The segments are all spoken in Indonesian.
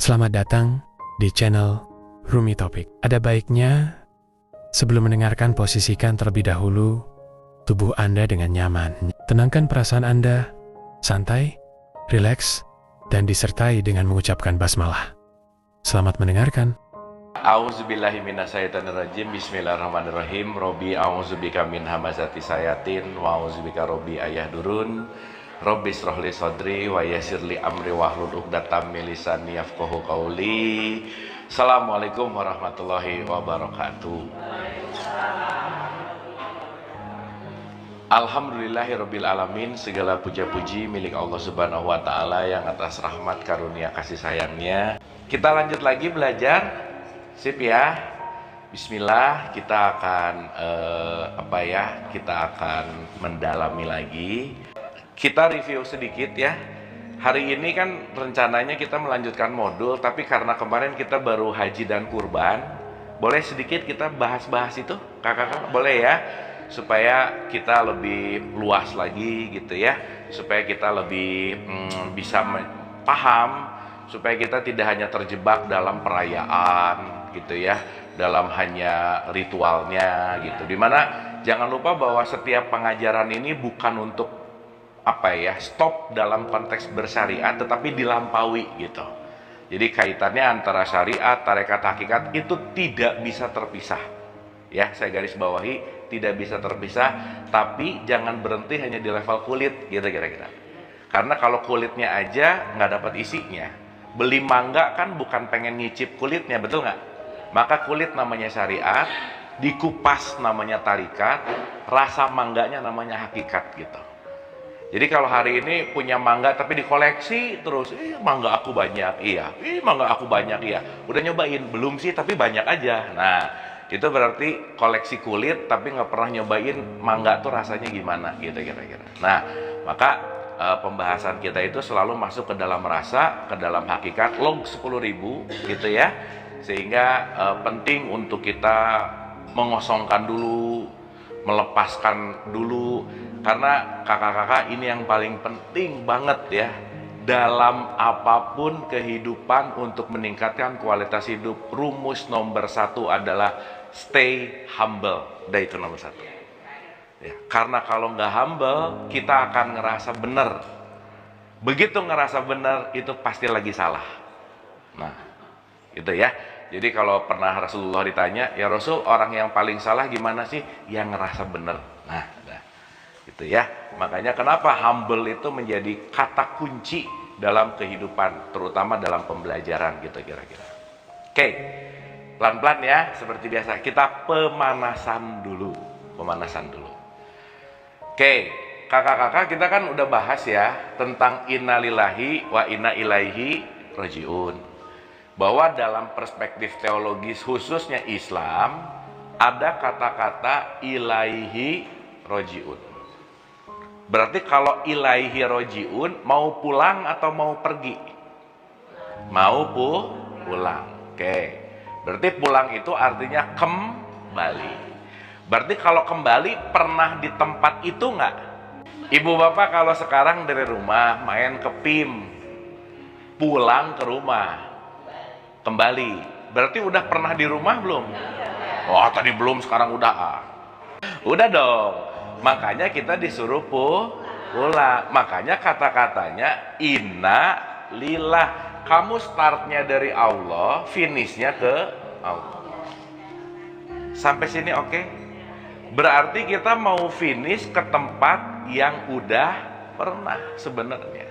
Selamat datang di channel Rumi Topik. Ada baiknya sebelum mendengarkan, posisikan terlebih dahulu tubuh Anda dengan nyaman. Tenangkan perasaan Anda, santai, rileks, dan disertai dengan mengucapkan basmalah. Selamat mendengarkan. A'udzubillahi minasyaitonirrajim. Bismillahirrahmanirrahim. Robbi a'udzubika min hamazati sayatin wa a'udzubika robbi ayahdurun. Robbi shrahli sadri wa yassirli amri wahlul 'uqdatam min lisani yafqahu qauli. Assalamualaikum warahmatullahi wabarakatuh. Alhamdulillahirabbil alamin. Segala puja-puji milik Allah Subhanahu wa taala yang atas rahmat karunia kasih sayangnya. Kita lanjut lagi belajar. Sip ya. Bismillah, kita akan kita akan mendalami lagi. Kita review sedikit ya. Hari ini kan rencananya kita melanjutkan modul, tapi karena kemarin kita baru haji dan kurban, boleh sedikit kita bahas-bahas itu, kakak-kakak, boleh ya? Supaya kita lebih luas lagi gitu ya, supaya kita lebih bisa paham, supaya kita tidak hanya terjebak dalam perayaan gitu ya, dalam hanya ritualnya gitu. Dimana jangan lupa bahwa setiap pengajaran ini bukan untuk stop dalam konteks bersyariat, tetapi dilampaui gitu. Jadi kaitannya antara syariat, tarekat, hakikat itu tidak bisa terpisah. Ya, saya garis bawahi, tidak bisa terpisah, tapi jangan berhenti hanya di level kulit gitu kira-kira. Karena kalau kulitnya aja nggak dapat isinya, beli mangga kan bukan pengen ngicip kulitnya, betul nggak? Maka kulit namanya syariat, dikupas namanya tarikat, rasa mangganya namanya hakikat gitu. Jadi kalau hari ini punya mangga tapi dikoleksi terus, mangga aku banyak, mangga aku banyak, udah nyobain? Belum sih, tapi banyak aja. Nah, itu berarti koleksi kulit tapi nggak pernah nyobain mangga tuh rasanya gimana gitu kira-kira. Nah, maka pembahasan kita itu selalu masuk ke dalam rasa, ke dalam hakikat, log 10.000 gitu ya. Sehingga penting untuk kita mengosongkan dulu, melepaskan dulu, karena kakak-kakak ini yang paling penting banget ya dalam apapun kehidupan untuk meningkatkan kualitas hidup. Rumus nomor 1 adalah stay humble. Itu nomor 1 ya, karena kalau nggak humble kita akan ngerasa benar. Begitu ngerasa benar itu pasti lagi salah. Nah itu ya. Jadi kalau pernah Rasulullah ditanya, ya Rasul, orang yang paling salah gimana sih? Yang ngerasa benar. Nah gitu ya. Makanya kenapa humble itu menjadi kata kunci dalam kehidupan, terutama dalam pembelajaran gitu kira-kira. Oke, pelan-pelan ya, seperti biasa kita pemanasan dulu. Oke, kakak-kakak, kita kan udah bahas ya tentang innalillahi wa inna ilaihi rajiun. Bahwa dalam perspektif teologis khususnya Islam ada kata-kata ilaihi rojiun. Berarti kalau ilaihi rojiun mau pulang atau mau pergi? Mau pulang. Oke. Berarti pulang itu artinya kembali. Berarti kalau kembali pernah di tempat itu nggak? Ibu bapak kalau sekarang dari rumah main ke PIM, pulang ke rumah, kembali, berarti udah pernah di rumah belum? Oh tadi belum, sekarang udah. Udah dong. Makanya kita disuruh pulang. Makanya kata-katanya inna lillah. Kamu startnya dari Allah, finishnya ke Allah. Sampai sini oke? Berarti kita mau finish ke tempat yang udah pernah sebenarnya.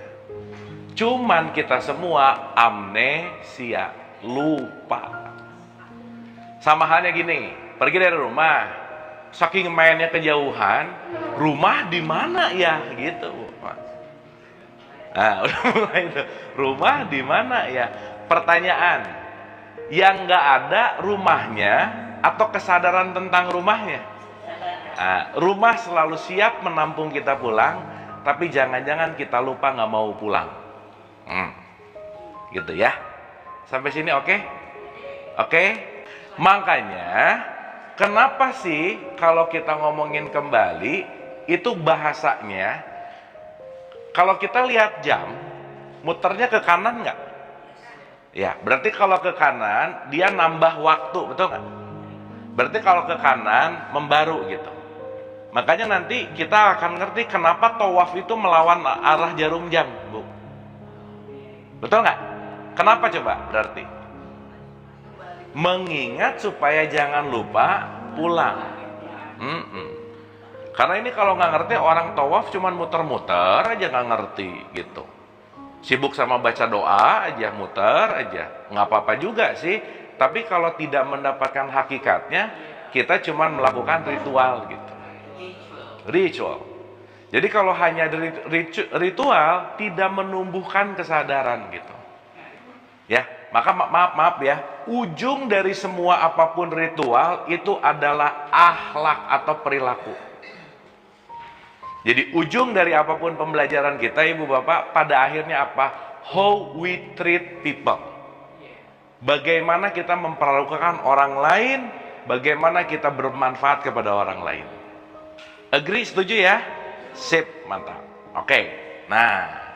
Cuman kita semua amnesia, lupa. Sama halnya gini, pergi dari rumah, saking mainnya kejauhan, rumah di mana ya gitu. Nah, udah mulai itu. Rumah di mana ya? Pertanyaan, yang nggak ada rumahnya atau kesadaran tentang rumahnya? Nah, rumah selalu siap menampung kita pulang, tapi jangan-jangan kita lupa nggak mau pulang. Gitu ya. Sampai sini oke? Oke? Makanya kenapa sih kalau kita ngomongin kembali itu bahasanya, kalau kita lihat jam muternya ke kanan nggak? Ya, berarti kalau ke kanan dia nambah waktu, betul nggak? Berarti kalau ke kanan membaru gitu. Makanya nanti kita akan ngerti kenapa tawaf itu melawan arah jarum jam, Bu. Betul nggak? Kenapa coba? Berarti mengingat supaya jangan lupa pulang. Karena ini kalau nggak ngerti, orang tawaf cuman muter-muter aja, nggak ngerti gitu. Sibuk sama baca doa aja, muter aja, nggak apa-apa juga sih. Tapi kalau tidak mendapatkan hakikatnya, kita cuman melakukan ritual gitu. Ritual. Jadi kalau hanya dari ritual, tidak menumbuhkan kesadaran gitu. Ya, maka maaf ya, ujung dari semua apapun ritual itu adalah akhlak atau perilaku. Jadi ujung dari apapun pembelajaran kita, Ibu Bapak, pada akhirnya apa? How we treat people. Bagaimana kita memperlakukan orang lain, bagaimana kita bermanfaat kepada orang lain. Agree, setuju ya? Sip, mantap. Oke. Nah,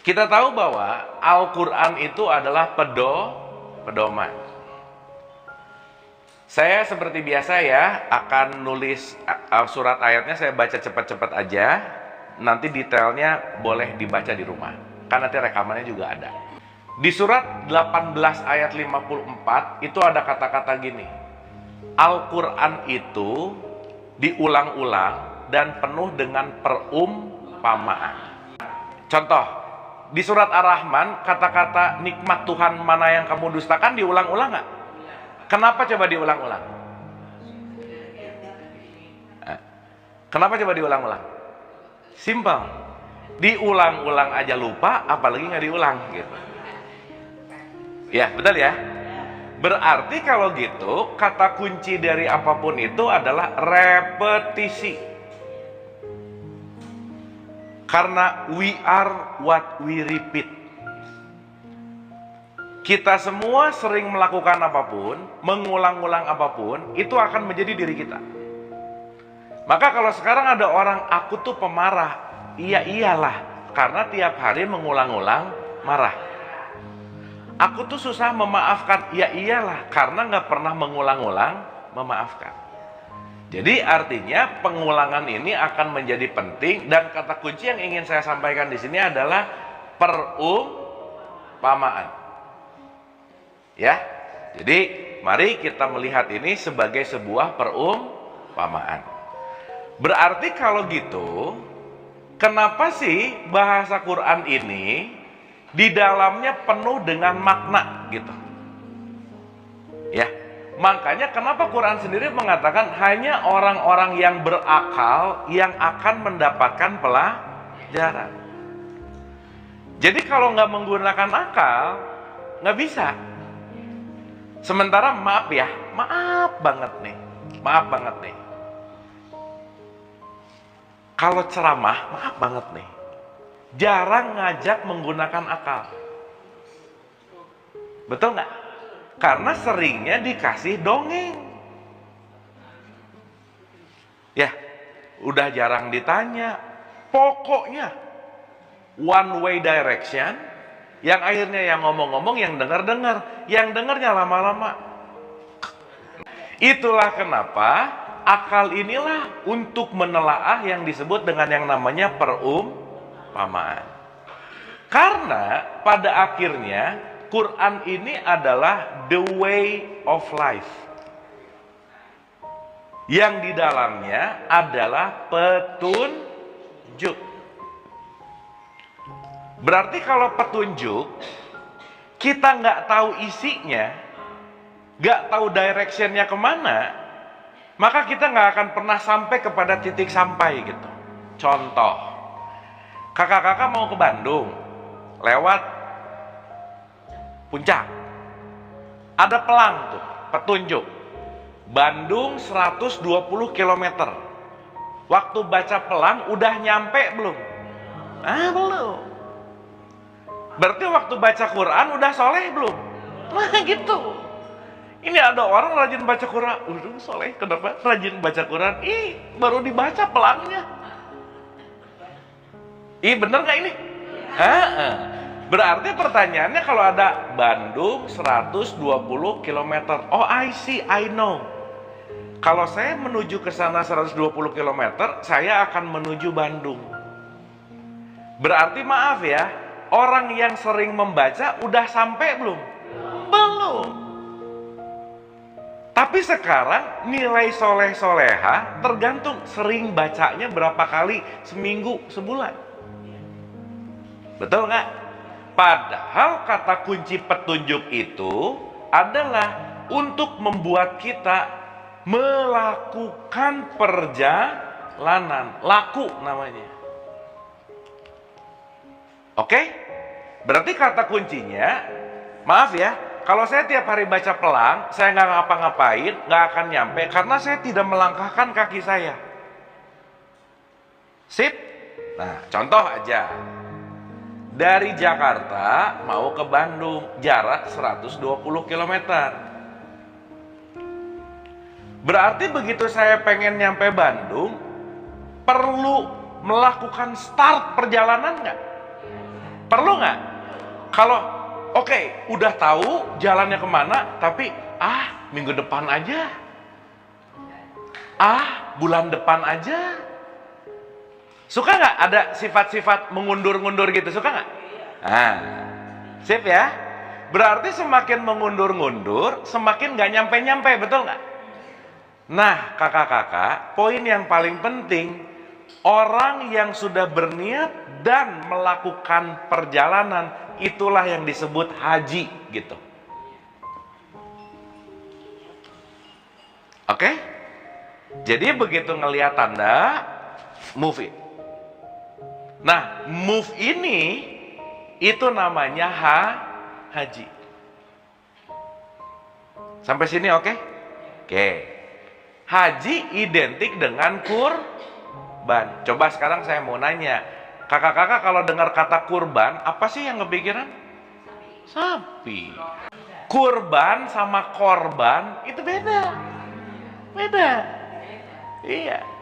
kita tahu bahwa Al-Quran itu adalah pedoman. Saya seperti biasa ya, akan nulis surat ayatnya, saya baca cepat-cepat aja. Nanti detailnya boleh dibaca di rumah, kan nanti rekamannya juga ada. Di surat 18 ayat 54 itu ada kata-kata gini, Al-Quran itu diulang-ulang dan penuh dengan perumpamaan. Contoh, di surat Ar-Rahman, kata-kata nikmat Tuhan mana yang kamu dustakan diulang-ulang nggak? Kenapa coba diulang-ulang? Kenapa coba diulang-ulang? Simpel. Diulang-ulang aja lupa, apalagi nggak diulang gitu. Ya, betul ya? Berarti kalau gitu, kata kunci dari apapun itu adalah repetisi. Karena we are what we repeat. Kita semua sering melakukan apapun, mengulang-ulang apapun, itu akan menjadi diri kita. Maka kalau sekarang ada orang, aku tuh pemarah, iyalah, karena tiap hari mengulang-ulang marah. Aku tuh susah memaafkan, iyalah, karena nggak pernah mengulang-ulang memaafkan. Jadi artinya pengulangan ini akan menjadi penting, dan kata kunci yang ingin saya sampaikan di sini adalah perumpamaan. Ya, jadi mari kita melihat ini sebagai sebuah perumpamaan. Berarti kalau gitu, kenapa sih bahasa Quran ini di dalamnya penuh dengan makna gitu? Ya, makanya kenapa Quran sendiri mengatakan hanya orang-orang yang berakal yang akan mendapatkan pelajaran. Jadi kalau nggak menggunakan akal, nggak bisa. Sementara maaf ya, maaf banget nih. Kalau ceramah, maaf banget nih, jarang ngajak menggunakan akal. Betul nggak? Karena seringnya dikasih dongeng. Ya, udah jarang ditanya. Pokoknya one way direction. Yang akhirnya yang ngomong-ngomong, yang dengar-dengar, yang dengarnya lama-lama. Itulah kenapa akal inilah untuk menelaah yang disebut dengan yang namanya perumpamaan. Karena pada akhirnya Quran ini adalah the way of life. Yang di dalamnya adalah petunjuk. Berarti kalau petunjuk, kita nggak tahu isinya, nggak tahu directionnya kemana, maka kita nggak akan pernah sampai kepada titik sampai gitu. Contoh, kakak-kakak mau ke Bandung, lewat Puncak, ada pelang tuh, petunjuk, Bandung 120 km. Waktu baca pelang, udah nyampe belum? Belum. Berarti waktu baca Quran udah soleh belum? Nah gitu. Ini ada orang rajin baca Quran, soleh, kenapa? Rajin baca Quran, baru dibaca pelangnya. Bener gak ini? Berarti pertanyaannya kalau ada Bandung 120 km. Oh, I see, I know. Kalau saya menuju ke sana 120 km, saya akan menuju Bandung. Berarti maaf ya, orang yang sering membaca udah sampai belum? Belum. Tapi sekarang nilai soleh soleha tergantung sering bacanya berapa kali seminggu, sebulan. Betul nggak? Padahal kata kunci petunjuk itu adalah untuk membuat kita melakukan perjalanan, laku namanya. Oke? Berarti kata kuncinya, maaf ya, kalau saya tiap hari baca pelang, saya nggak ngapa-ngapain, nggak akan nyampe karena saya tidak melangkahkan kaki saya. Sip? Nah, contoh aja. Dari Jakarta mau ke Bandung, jarak 120 km. Berarti begitu saya pengen nyampe Bandung, perlu melakukan start perjalanan nggak? Perlu nggak? Kalau oke, udah tahu jalannya kemana, tapi minggu depan aja, bulan depan aja. Suka nggak ada sifat-sifat mengundur-ngundur gitu? Suka nggak? Nah, sip ya. Berarti semakin mengundur-ngundur, semakin nggak nyampe-nyampe, betul nggak? Nah, kakak-kakak, poin yang paling penting, orang yang sudah berniat dan melakukan perjalanan, itulah yang disebut haji, gitu. Oke? Jadi begitu ngelihat tanda, move it. Nah, move ini itu namanya haji. Sampai sini oke? Oke. Haji identik dengan kurban. Coba sekarang saya mau nanya, kakak-kakak kalau dengar kata kurban, apa sih yang kepikiran? Sapi. Kurban sama korban itu beda. Beda. Iya.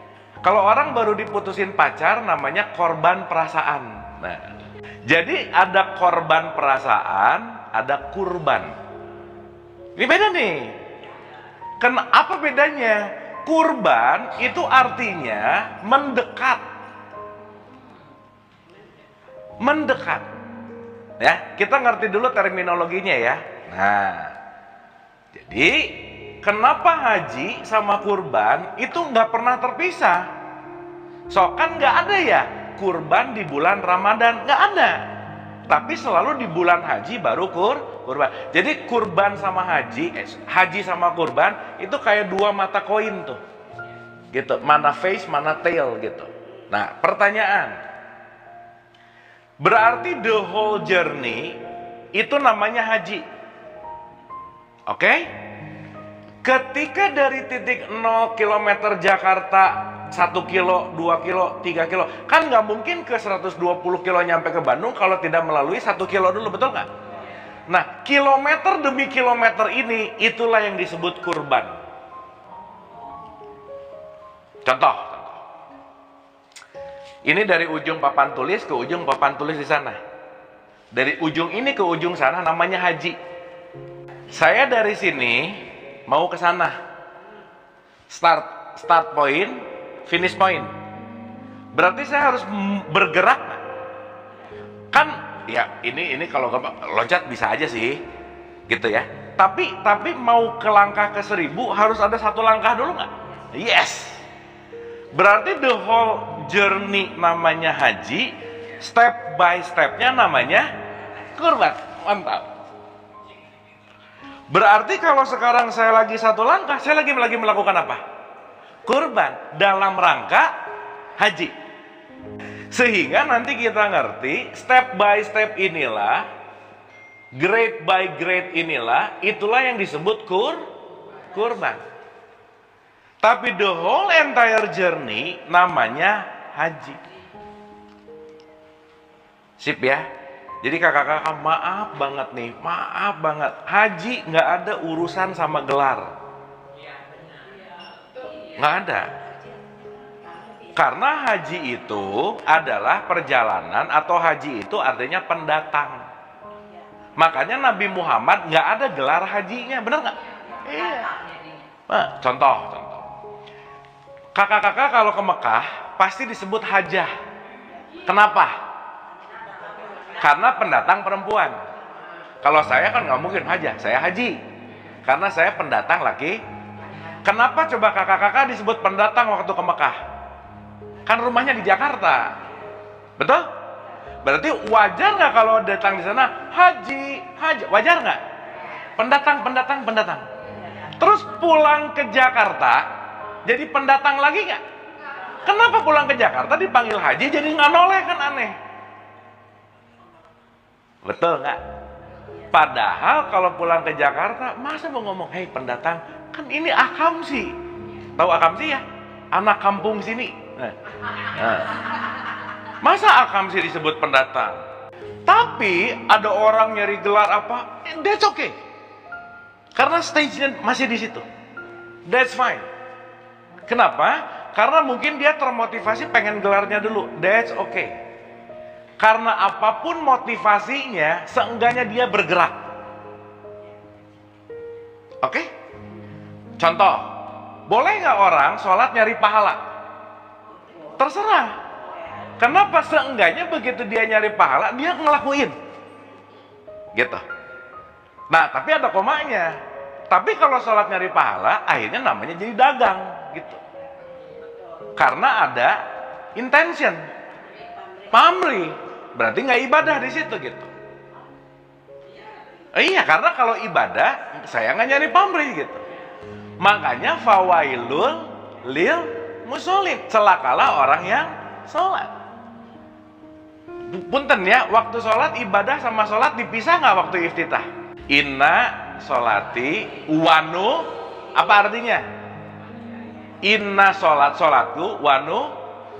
Kalau orang baru diputusin pacar namanya korban perasaan. Nah, jadi ada korban perasaan, ada kurban. Ini beda nih. Kenapa bedanya? Kurban itu artinya mendekat. Mendekat. Ya, kita ngerti dulu terminologinya ya. Nah, jadi kenapa haji sama kurban itu nggak pernah terpisah? So kan nggak ada ya kurban di bulan Ramadan, nggak ada. Tapi selalu di bulan haji baru kurban. Jadi kurban sama haji, haji sama kurban itu kayak dua mata koin tuh, gitu. Mana face, mana tail gitu. Nah, pertanyaan, berarti the whole journey itu namanya haji, oke? Ketika dari titik 0 km Jakarta 1 kilo, 2 kilo, 3 kilo, kan nggak mungkin ke 120 kilo nyampe ke Bandung kalau tidak melalui 1 kilo dulu, betul nggak? Nah, kilometer demi kilometer ini, itulah yang disebut kurban. Contoh. Ini dari ujung papan tulis ke ujung papan tulis di sana. Dari ujung ini ke ujung sana namanya haji. Saya dari sini mau ke sana, start point, finish point. Berarti saya harus bergerak, kan? Ya ini kalau loncat bisa aja sih, gitu ya. Tapi mau ke langkah ke 1000 harus ada satu langkah dulu nggak? Yes. Berarti the whole journey namanya haji, step by stepnya namanya kurban. Mantap. Berarti kalau sekarang saya lagi satu langkah, saya lagi melakukan apa? Kurban dalam rangka haji. Sehingga nanti kita ngerti step by step inilah, grade by grade inilah, itulah yang disebut kurban. Tapi the whole entire journey namanya haji. Sip ya. Jadi kakak-kakak maaf banget nih, maaf banget. Haji nggak ada urusan sama gelar. Nggak ada. Karena haji itu adalah perjalanan, atau haji itu artinya pendatang. Makanya Nabi Muhammad nggak ada gelar hajinya, bener nggak? Iya. Nah, contoh. Kakak-kakak kalau ke Mekah pasti disebut hajah. Kenapa? Karena pendatang perempuan. Kalau saya kan nggak mungkin hajah, saya haji. Karena saya pendatang laki. Kenapa coba kakak-kakak disebut pendatang waktu ke Mekah? Kan rumahnya di Jakarta. Betul? Berarti wajar nggak kalau datang di sana haji? Wajar nggak? Pendatang. Terus pulang ke Jakarta jadi pendatang lagi nggak? Kenapa pulang ke Jakarta dipanggil haji jadi nggak noleh, kan aneh? Betul nggak? Padahal kalau pulang ke Jakarta masa mau ngomong hei pendatang, kan ini akamsi. Tahu akamsi ya? Anak kampung sini. Masa akamsi disebut pendatang? Tapi ada orang nyari gelar apa? That's okay. Karena stage-nya masih di situ. That's fine. Kenapa? Karena mungkin dia termotivasi pengen gelarnya dulu. That's okay. Karena apapun motivasinya, seenggaknya dia bergerak. Oke? Contoh, boleh nggak orang sholat nyari pahala? Terserah. Kenapa? Seenggaknya begitu dia nyari pahala, dia ngelakuin. Gitu. Nah, tapi ada komanya. Tapi kalau sholat nyari pahala, akhirnya namanya jadi dagang. Gitu. Karena ada intention. Pamrih. Berarti nggak ibadah di situ gitu. Iya, karena kalau ibadah saya nggak nyari pamrih gitu. Makanya fawailul lil musholin, celakalah orang yang sholat. Punten ya, waktu sholat ibadah sama sholat dipisah nggak waktu iftitah? Inna sholati wanu, apa artinya? Inna sholatku wanu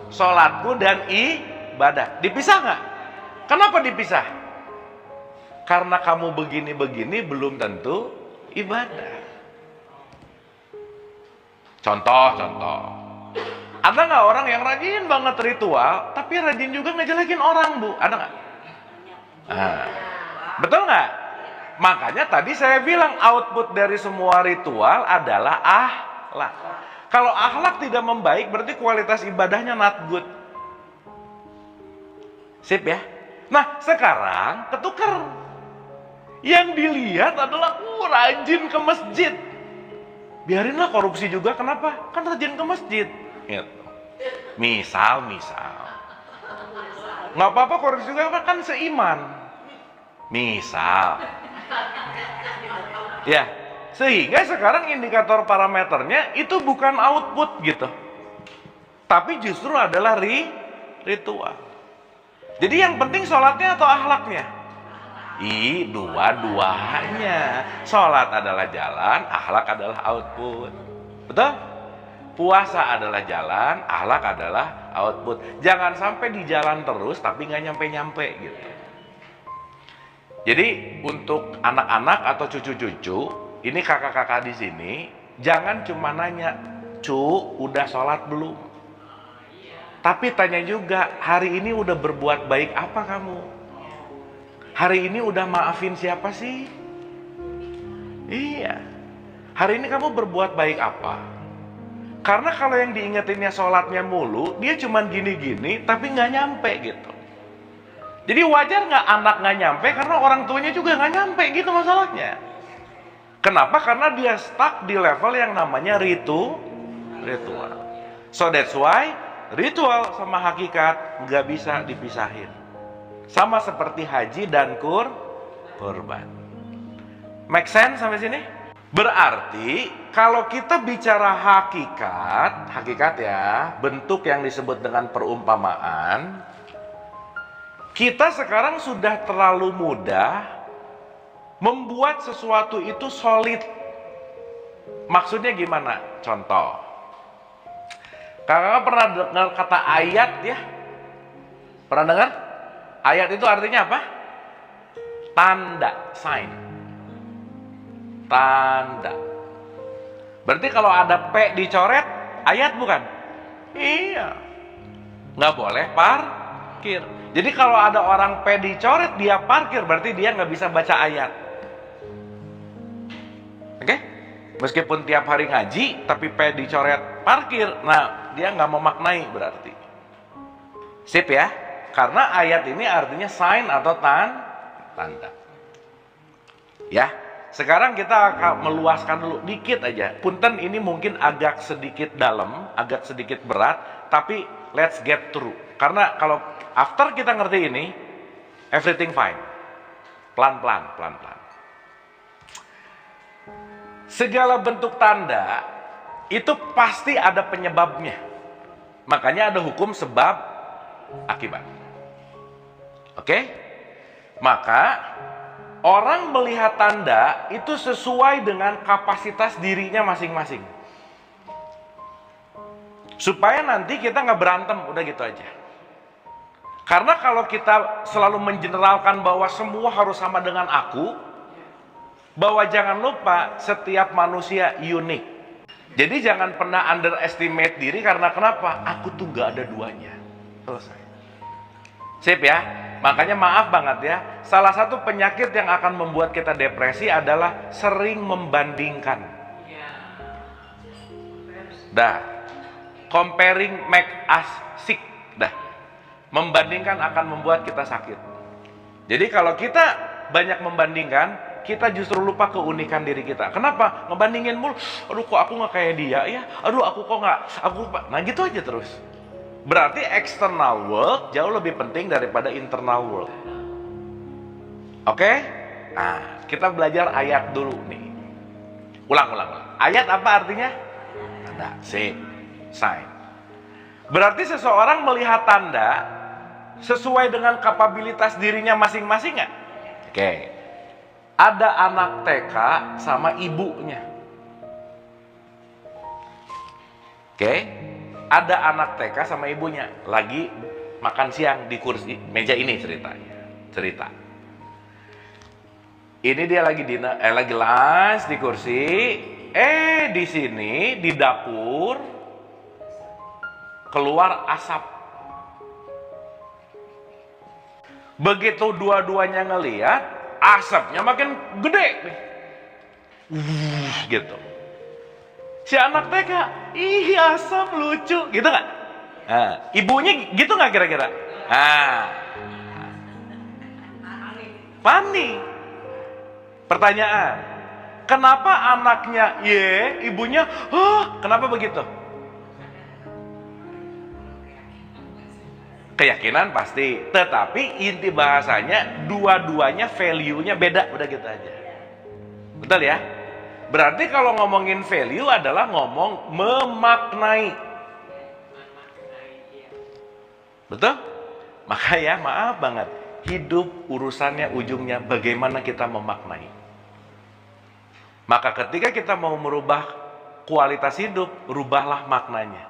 sholatku dan ibadah dipisah nggak? Kenapa dipisah? Karena kamu begini-begini belum tentu ibadah. Contoh. Ada nggak orang yang rajin banget ritual, tapi rajin juga ngejelekin orang, Bu? Ada nggak? Betul nggak? Makanya tadi saya bilang output dari semua ritual adalah akhlak. Kalau akhlak tidak membaik, berarti kualitas ibadahnya not good. Sip ya? Nah, sekarang ketukar. Yang dilihat adalah rajin ke masjid. Biarinlah korupsi juga, kenapa? Kan rajin ke masjid. Gitu. Misal. Nggak apa-apa korupsi juga, kan seiman. Misal. Ya, sehingga sekarang indikator parameternya itu bukan output gitu. Tapi justru adalah ritual. Jadi yang penting sholatnya atau akhlaknya? Dua-duanya. Sholat adalah jalan, akhlak adalah output. Betul? Puasa adalah jalan, akhlak adalah output. Jangan sampai di jalan terus tapi nggak nyampe-nyampe gitu. Jadi untuk anak-anak atau cucu-cucu, ini kakak-kakak di sini, jangan cuma nanya, "Cu, udah sholat belum?" Tapi tanya juga, hari ini udah berbuat baik apa kamu? Hari ini udah maafin siapa sih? Iya. Hari ini kamu berbuat baik apa? Karena kalau yang diingetinnya sholatnya mulu, dia cuman gini-gini, tapi nggak nyampe gitu. Jadi wajar nggak anak nggak nyampe, karena orang tuanya juga nggak nyampe gitu masalahnya. Kenapa? Karena dia stuck di level yang namanya ritual. So that's why ritual sama hakikat nggak bisa dipisahin. Sama seperti haji dan kurban. Make sense sampai sini? Berarti kalau kita bicara hakikat ya, bentuk yang disebut dengan perumpamaan, kita sekarang sudah terlalu mudah membuat sesuatu itu solid. Maksudnya gimana? Contoh. Kakak pernah dengar kata ayat ya? Pernah dengar? Ayat itu artinya apa? Tanda, sign. Tanda. Berarti kalau ada P dicoret, ayat bukan? Iya. Nggak boleh parkir. Jadi kalau ada orang P dicoret dia parkir, berarti dia nggak bisa baca ayat. Oke? Meskipun tiap hari ngaji, tapi P dicoret parkir, nah dia nggak memaknai berarti. Sip ya? Karena ayat ini artinya sign atau tanda. Ya, sekarang kita akan meluaskan dulu dikit aja. Punten ini mungkin agak sedikit dalam, agak sedikit berat, tapi let's get through. Karena kalau after kita ngerti ini, everything fine. Pelan-pelan. Segala bentuk tanda itu pasti ada penyebabnya. Makanya ada hukum sebab akibat. Oke? Maka orang melihat tanda itu sesuai dengan kapasitas dirinya masing-masing. Supaya nanti kita nggak berantem, udah gitu aja. Karena kalau kita selalu mengeneralkan bahwa semua harus sama dengan aku, bahwa jangan lupa setiap manusia unik. Jadi jangan pernah underestimate diri karena kenapa? Aku tuh nggak ada duanya. Selesai. Sip ya? Makanya maaf banget ya, salah satu penyakit yang akan membuat kita depresi adalah sering membandingkan. Dah, comparing make us sick. Dah, membandingkan akan membuat kita sakit. Jadi kalau kita banyak membandingkan, kita justru lupa keunikan diri kita. Kenapa? Ngebandingin mulu, aduh kok aku nggak kayak dia ya, aduh aku kok nggak, aku lupa. Nah gitu aja terus. Berarti external world jauh lebih penting daripada internal world. Oke? Nah, kita belajar ayat dulu nih. Ulang. Ayat apa artinya? Tanda. Sign. Berarti seseorang melihat tanda sesuai dengan kapabilitas dirinya masing-masing nggak? Oke. Ada anak TK sama ibunya. Oke. Ada anak TK sama ibunya lagi makan siang di kursi meja ini cerita. Ini dia lagi lagi lunch di kursi. Di sini di dapur keluar asap. Begitu dua-duanya ngelihat, asapnya makin gede nih. Gitu. Si anak TK, ih asap lucu, gitu nggak? Nah, ibunya gitu nggak kira-kira? Panik. Pertanyaan, kenapa anaknya ibunya, kenapa begitu? Keyakinan pasti, tetapi inti bahasanya dua-duanya value-nya beda, udah gitu aja. Betul ya? Berarti kalau ngomongin value adalah ngomong memaknai. Betul? Maka ya maaf banget, hidup urusannya ujungnya bagaimana kita memaknai. Maka ketika kita mau merubah kualitas hidup, rubahlah maknanya.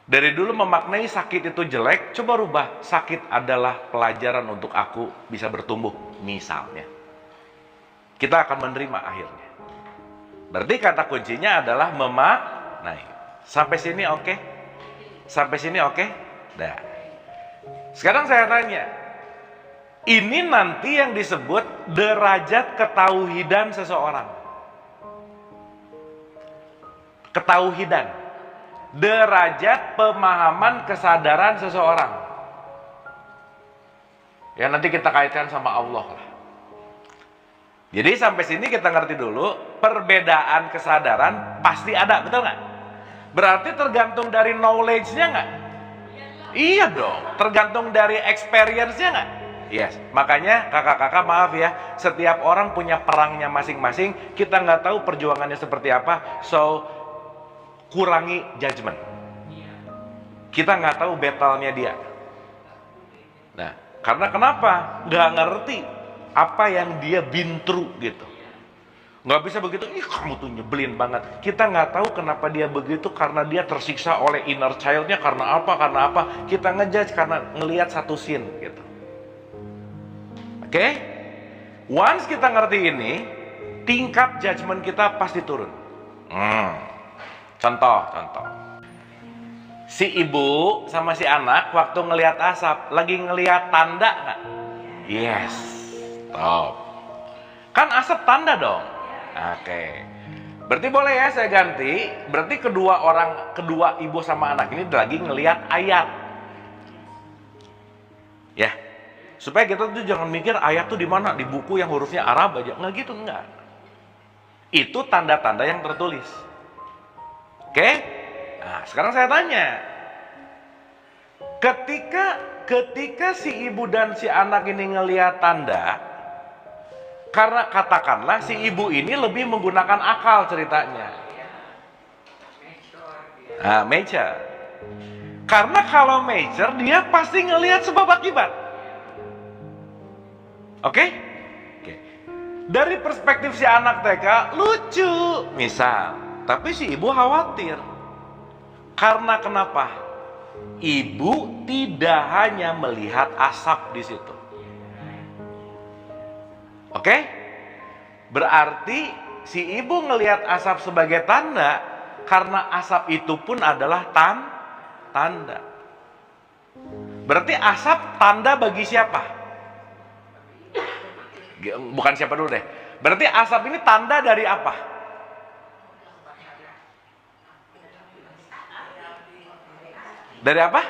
Dari dulu memaknai sakit itu jelek, coba rubah. Sakit adalah pelajaran untuk aku bisa bertumbuh, misalnya. Kita akan menerima akhirnya. Berarti kata kuncinya adalah memaknai. Sampai sini oke? Sampai sini oke? Dah. Sekarang saya tanya, ini nanti yang disebut derajat ketauhidan seseorang. Ketauhidan. Derajat pemahaman kesadaran seseorang. Ya nanti kita kaitkan sama Allah lah. Jadi sampai sini kita ngerti dulu, perbedaan kesadaran pasti ada, betul nggak? Berarti tergantung dari knowledge-nya nggak? Iya dong, tergantung dari experience-nya nggak? Yes, makanya kakak-kakak maaf ya, setiap orang punya perangnya masing-masing, kita nggak tahu perjuangannya seperti apa, so kurangi judgment. Kita nggak tahu battle-nya dia. Nah, karena kenapa? Nggak ngerti apa yang dia been through gitu. Nggak bisa begitu, ih kamu tuh nyebelin banget. Kita nggak tahu kenapa dia begitu, karena dia tersiksa oleh inner child-nya, karena apa. Kita ngejudge karena ngelihat satu scene gitu. Oke? Once kita ngerti ini, tingkat judgment kita pasti turun. Contoh. Si ibu sama si anak waktu ngelihat asap, lagi ngelihat tanda nggak? Yes, top. Kan asap tanda dong. Oke. Berarti boleh ya saya ganti. Berarti kedua ibu sama anak ini lagi ngelihat ayat. Ya. Supaya kita tuh jangan mikir ayat tuh di mana, di buku yang hurufnya Arab aja. Nggak gitu, enggak. Itu tanda-tanda yang tertulis. Oke? Nah, sekarang saya tanya. Ketika si ibu dan si anak ini ngelihat tanda, karena katakanlah si ibu ini lebih menggunakan akal ceritanya. Nah, major. Karena kalau major dia pasti ngelihat sebab akibat. Oke? Oke. Dari perspektif si anak TK lucu, misal, tapi si ibu khawatir. Karena kenapa? Ibu tidak hanya melihat asap di situ. Oke? Berarti si ibu ngelihat asap sebagai tanda karena asap itu pun adalah tanda. Berarti asap tanda bagi siapa? Bukan siapa dulu deh. Berarti asap ini tanda dari apa? Dari apa?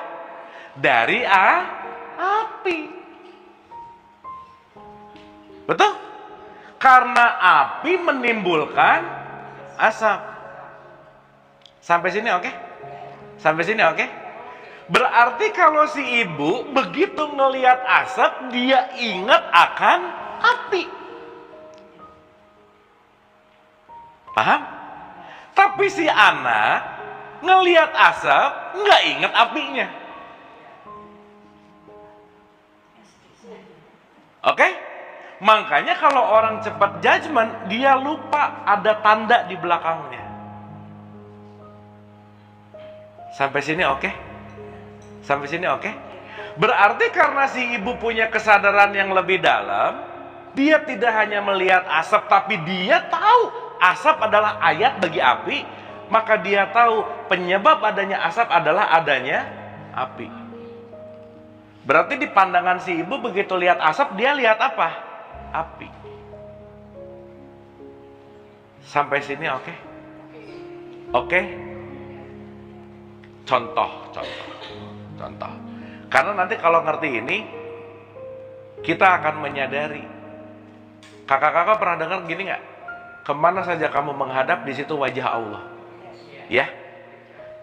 Dari api. Betul? Karena api menimbulkan asap. Sampai sini oke? Sampai sini oke? Berarti kalau si ibu begitu ngelihat asap, dia ingat akan api. Paham? Tapi si anak ngelihat asap, nggak ingat apinya. Oke? Makanya kalau orang cepat judgment, dia lupa ada tanda di belakangnya. Sampai sini oke? Sampai sini oke? Berarti karena si ibu punya kesadaran yang lebih dalam, dia tidak hanya melihat asap, tapi dia tahu asap adalah ayat bagi api. Maka dia tahu penyebab adanya asap adalah adanya api. Berarti di pandangan si ibu begitu lihat asap, dia lihat apa? Api. Sampai sini oke? Oke? Contoh. Karena nanti kalau ngerti ini, kita akan menyadari. Kakak-kakak pernah dengar gini nggak? Kemana saja kamu menghadap, di situ wajah Allah. Ya,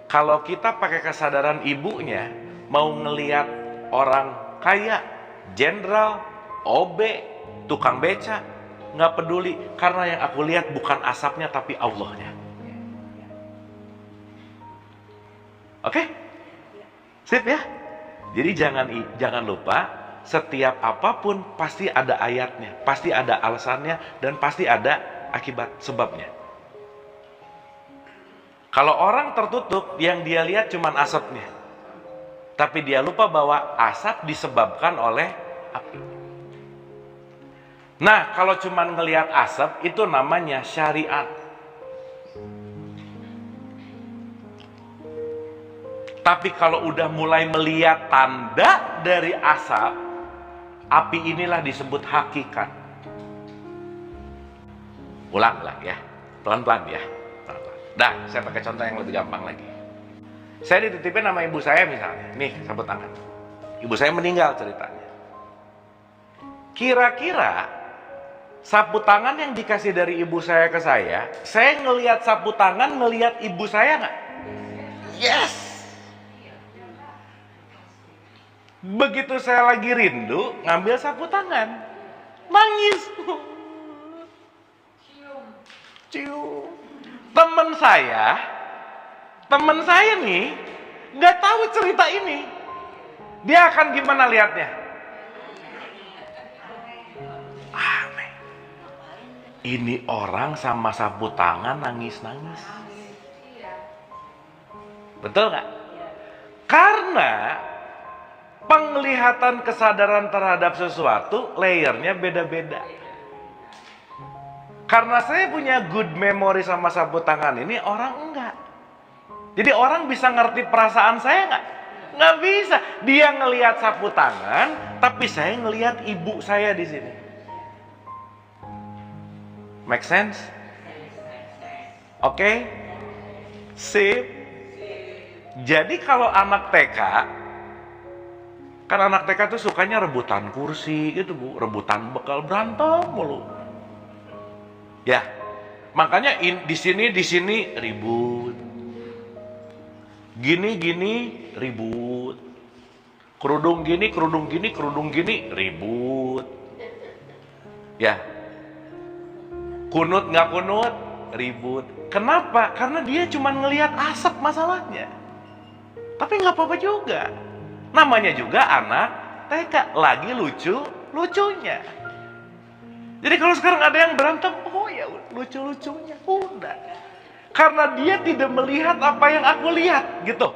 kalau kita pakai kesadaran ibunya, mau ngelihat orang kaya, jenderal, OB, tukang beca, nggak peduli, karena yang aku lihat bukan asapnya tapi Allahnya. Oke? Sip ya? Jadi jangan lupa, setiap apapun pasti ada ayatnya, pasti ada alasannya, dan pasti ada akibat sebabnya. Kalau orang tertutup, yang dia lihat cuma asapnya. Tapi dia lupa bahwa asap disebabkan oleh api. Nah, kalau cuma ngelihat asap, itu namanya syariat. Tapi kalau udah mulai melihat tanda dari asap, api inilah disebut hakikat. Ulang ya, pelan-pelan ya. Dah, saya pakai contoh yang lebih gampang lagi. Saya dititipin sama ibu saya misalnya, nih sabut tangan. Ibu saya meninggal ceritanya. Kira-kira sapu tangan yang dikasih dari ibu saya ke saya ngelihat sapu tangan, ngelihat ibu saya nggak? Yes. Begitu saya lagi rindu, ngambil sapu tangan, nangis. Cium. Temen saya nih nggak tahu cerita ini. Dia akan gimana lihatnya? Aneh. Ini orang sama sapu tangan nangis-nangis. Betul nggak? Karena penglihatan kesadaran terhadap sesuatu layernya beda-beda. Karena saya punya good memory sama sapu tangan ini, orang enggak. Jadi orang bisa ngerti perasaan saya nggak? Nggak bisa. Dia ngelihat sapu tangan, tapi saya ngelihat ibu saya di sini. Make sense? Oke? Sip. Jadi kalau anak TK, kan anak TK tuh sukanya rebutan kursi gitu Bu, rebutan bekal, berantem mulu. Ya, makanya di sini ribut. Gini ribut. Kerudung gini ribut. Ya. Kunut nggak kunut, ribut. Kenapa? Karena dia cuma ngelihat asap masalahnya. Tapi nggak apa-apa juga. Namanya juga anak TK, lagi lucunya. Jadi kalau sekarang ada yang berantem, oh ya lucu-lucunya, udah. Karena dia tidak melihat apa yang aku lihat, gitu.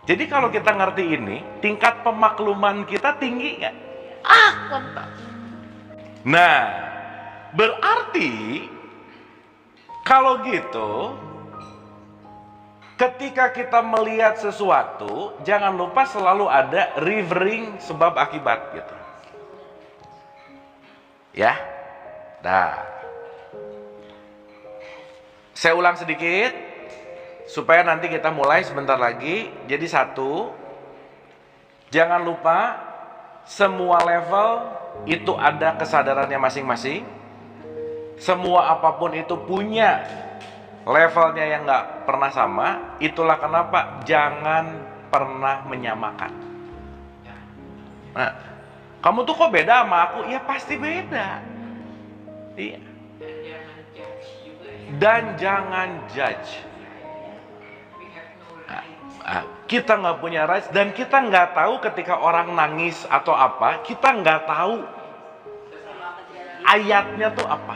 Jadi kalau kita ngerti ini, tingkat pemakluman kita tinggi nggak? Mantap. Nah, berarti kalau gitu, ketika kita melihat sesuatu, jangan lupa selalu ada referring sebab akibat gitu. Ya. Nah. Saya ulang sedikit supaya nanti kita mulai sebentar lagi. Jadi satu, jangan lupa semua level itu ada kesadarannya masing-masing. Semua apapun itu punya levelnya yang nggak pernah sama. Itulah kenapa jangan pernah menyamakan. Nah, kamu tuh kok beda sama aku? Ya pasti beda. Iya. Dan jangan judge. Kita nggak punya rights dan kita nggak tahu ketika orang nangis atau apa, kita nggak tahu ayatnya tuh apa.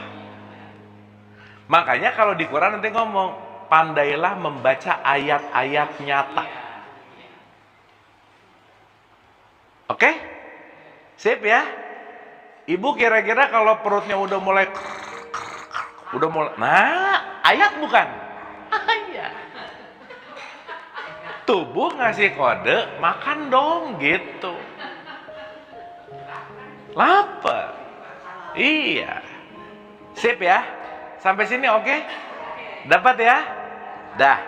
Makanya kalau di Quran nanti ngomong, pandailah membaca ayat-ayat nyata. Oke? Sip ya? Ibu kira-kira kalau perutnya udah mulai nah, ayat bukan? Ayat. Tubuh ngasih kode, makan dong gitu. Lapar. Iya. Sip ya? Sampai sini oke? Dapat ya? Dah.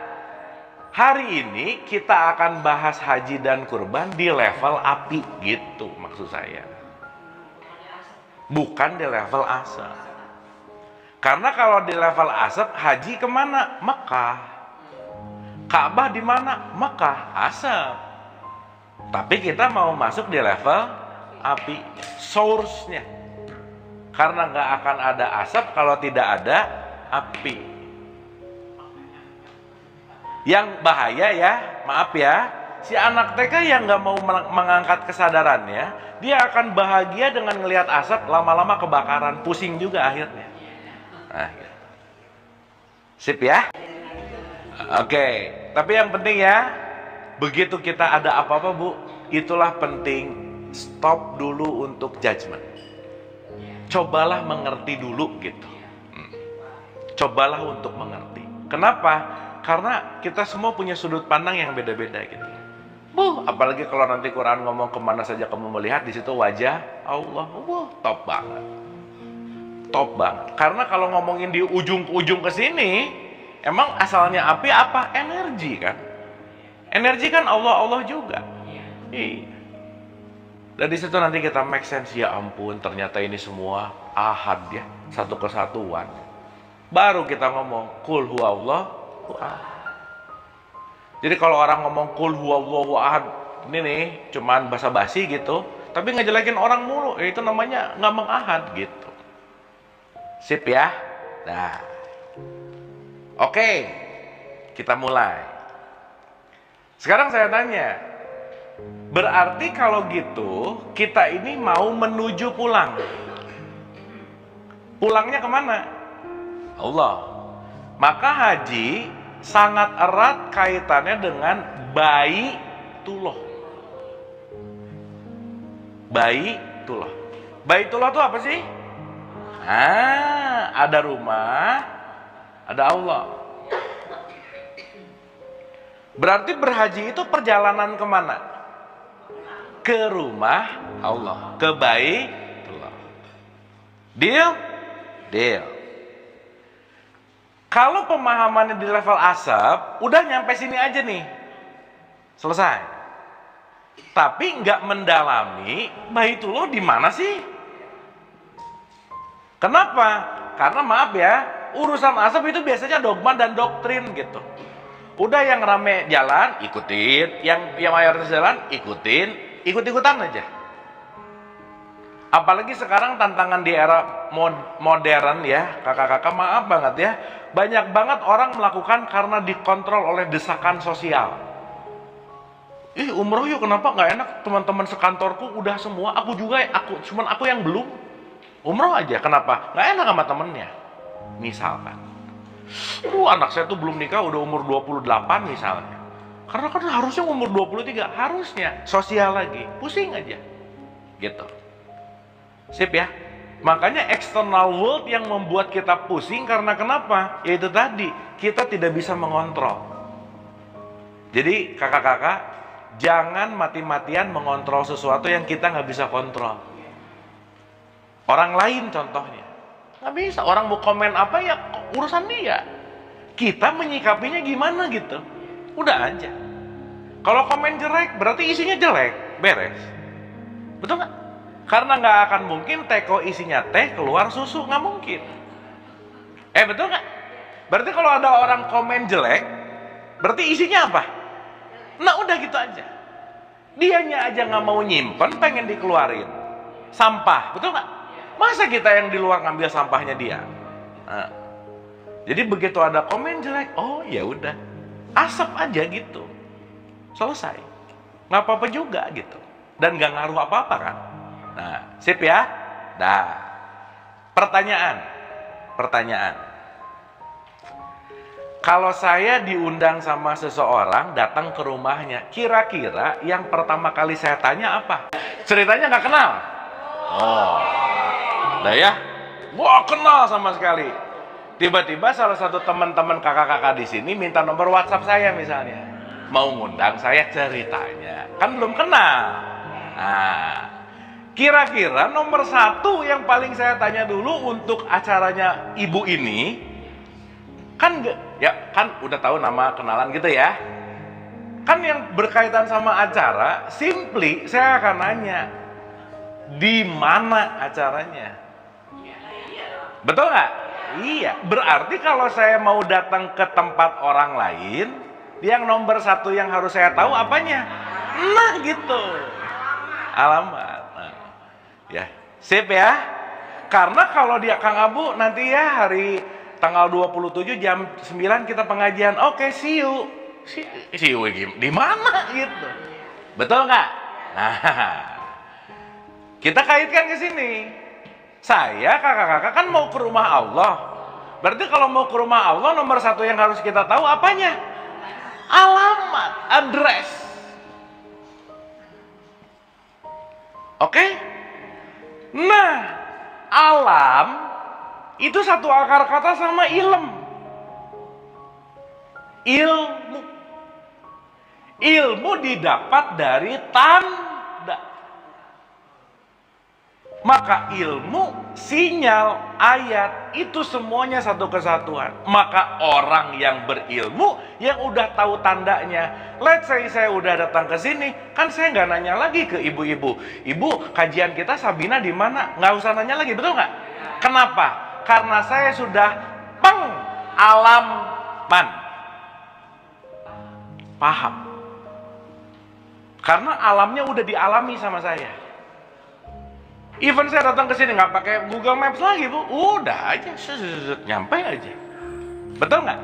Hari ini kita akan bahas haji dan kurban di level api gitu maksud saya. Bukan di level asap. Karena kalau di level asap, haji kemana? Mekah. Ka'bah di mana? Mekah, asap. Tapi kita mau masuk di level api, source-nya. Karena nggak akan ada asap kalau tidak ada api. Yang bahaya ya, maaf ya, si anak TK yang nggak mau mengangkat kesadarannya, dia akan bahagia dengan ngelihat asap, lama-lama kebakaran, pusing juga akhirnya. Nah, gitu. Sip ya. Oke, tapi yang penting ya, begitu kita ada apa-apa Bu, itulah penting, stop dulu untuk judgement. Cobalah mengerti dulu gitu. Cobalah untuk mengerti. Kenapa? Karena kita semua punya sudut pandang yang beda-beda gitu. Apalagi kalau nanti Quran ngomong kemana saja kamu melihat, di situ wajah Allah, top banget. Top banget. Karena kalau ngomongin di ujung ke ujung ke sini, emang asalnya api apa? Energi kan. Energi kan Allah juga. Iya. Dan di situ nanti kita make sense, ya ampun, ternyata ini semua ahad ya, satu kesatuan. Baru kita ngomong kul huwallahu ahad. Jadi kalau orang ngomong kul huwallahu ahad, ini nih cuman basa-basi gitu, tapi ngejelekin orang mulu, ya itu namanya nggak mengahad gitu. Sip ya. Nah, oke, kita mulai. Sekarang saya tanya, berarti kalau gitu kita ini mau menuju pulang. Pulangnya kemana? Allah. Maka haji sangat erat kaitannya dengan Baitullah. Baitullah. Baitullah itu apa sih? Ada rumah, ada Allah. Berarti berhaji itu perjalanan kemana? Ke rumah Allah, ke Baitullah. Deal? Deal. Kalau pemahamannya di level asap, udah nyampe sini aja nih, selesai. Tapi nggak mendalami Baitullah di mana sih? Kenapa? Karena maaf ya, urusan asap itu biasanya dogma dan doktrin gitu. Udah yang rame jalan, ikutin. Yang mayoritas jalan, ikutin. Ikut-ikutan aja. Apalagi sekarang tantangan di era modern ya, kakak-kakak maaf banget ya. Banyak banget orang melakukan karena dikontrol oleh desakan sosial. Ih, umroh yuk, kenapa nggak enak? Teman-teman sekantorku udah semua, aku juga, cuman aku yang belum. Umroh aja, kenapa? Nggak enak sama temennya. Misalkan. Anak saya tuh belum nikah udah umur 28 misalnya. Karena kan harusnya umur 23, harusnya sosial lagi. Pusing aja. Gitu. Sip ya. Makanya external world yang membuat kita pusing karena kenapa? Yaitu tadi, kita tidak bisa mengontrol. Jadi kakak-kakak, jangan mati-matian mengontrol sesuatu yang kita nggak bisa kontrol. Orang lain contohnya. Nggak bisa, orang mau komen apa ya urusan dia. Kita menyikapinya gimana gitu. Udah aja. Kalau komen jelek berarti isinya jelek, beres. Betul nggak? Karena nggak akan mungkin teko isinya teh keluar susu, nggak mungkin. Betul nggak? Berarti kalau ada orang komen jelek, berarti isinya apa? Nah udah gitu aja. Dianya aja nggak mau nyimpen, pengen dikeluarin. Sampah, betul nggak? Masa kita yang di luar ngambil sampahnya dia? Nah, jadi begitu ada komen jelek, oh ya udah, asap aja gitu, selesai, nggak apa-apa juga gitu, dan nggak ngaruh apa-apa kan? Nah, sip ya. Dah. Pertanyaan. Kalau saya diundang sama seseorang datang ke rumahnya, kira-kira yang pertama kali saya tanya apa? Ceritanya nggak kenal. Oh. Nah ya, wah kenal sama sekali. Tiba-tiba salah satu teman-teman kakak-kakak di sini minta nomor WhatsApp saya misalnya, mau ngundang saya ceritanya, kan belum kenal. Nah, kira-kira nomor satu yang paling saya tanya dulu untuk acaranya ibu ini, kan ya kan udah tahu nama kenalan gitu ya. Kan yang berkaitan sama acara, simply saya akan nanya, di mana acaranya? Betul nggak? Iya. Berarti kalau saya mau datang ke tempat orang lain, yang nomor satu yang harus saya tahu apanya? Nah gitu. Alamat. Nah, ya. Sip ya. Karena kalau dia Kang Abu nanti ya hari tanggal 27 jam 9 kita pengajian. Oke, see you. See you di mana gitu. Betul nggak? Nah. Kita kaitkan ke sini. Saya, kakak-kakak kan mau ke rumah Allah. Berarti kalau mau ke rumah Allah, nomor satu yang harus kita tahu apanya? Alamat, address. Oke? Nah, alam itu satu akar kata sama ilm. Ilmu. Ilmu didapat dari tanda. Maka ilmu, sinyal, ayat, itu semuanya satu kesatuan. Maka orang yang berilmu, yang udah tahu tandanya. Let's say saya udah datang ke sini, kan saya nggak nanya lagi ke ibu-ibu. Ibu, kajian kita Sabina di mana? Nggak usah nanya lagi, betul nggak? Kenapa? Karena saya sudah pengalaman. Paham? Karena alamnya udah dialami sama saya. Even saya datang ke sini nggak pakai Google Maps lagi, Bu. Udah aja, nyampe aja. Betul nggak?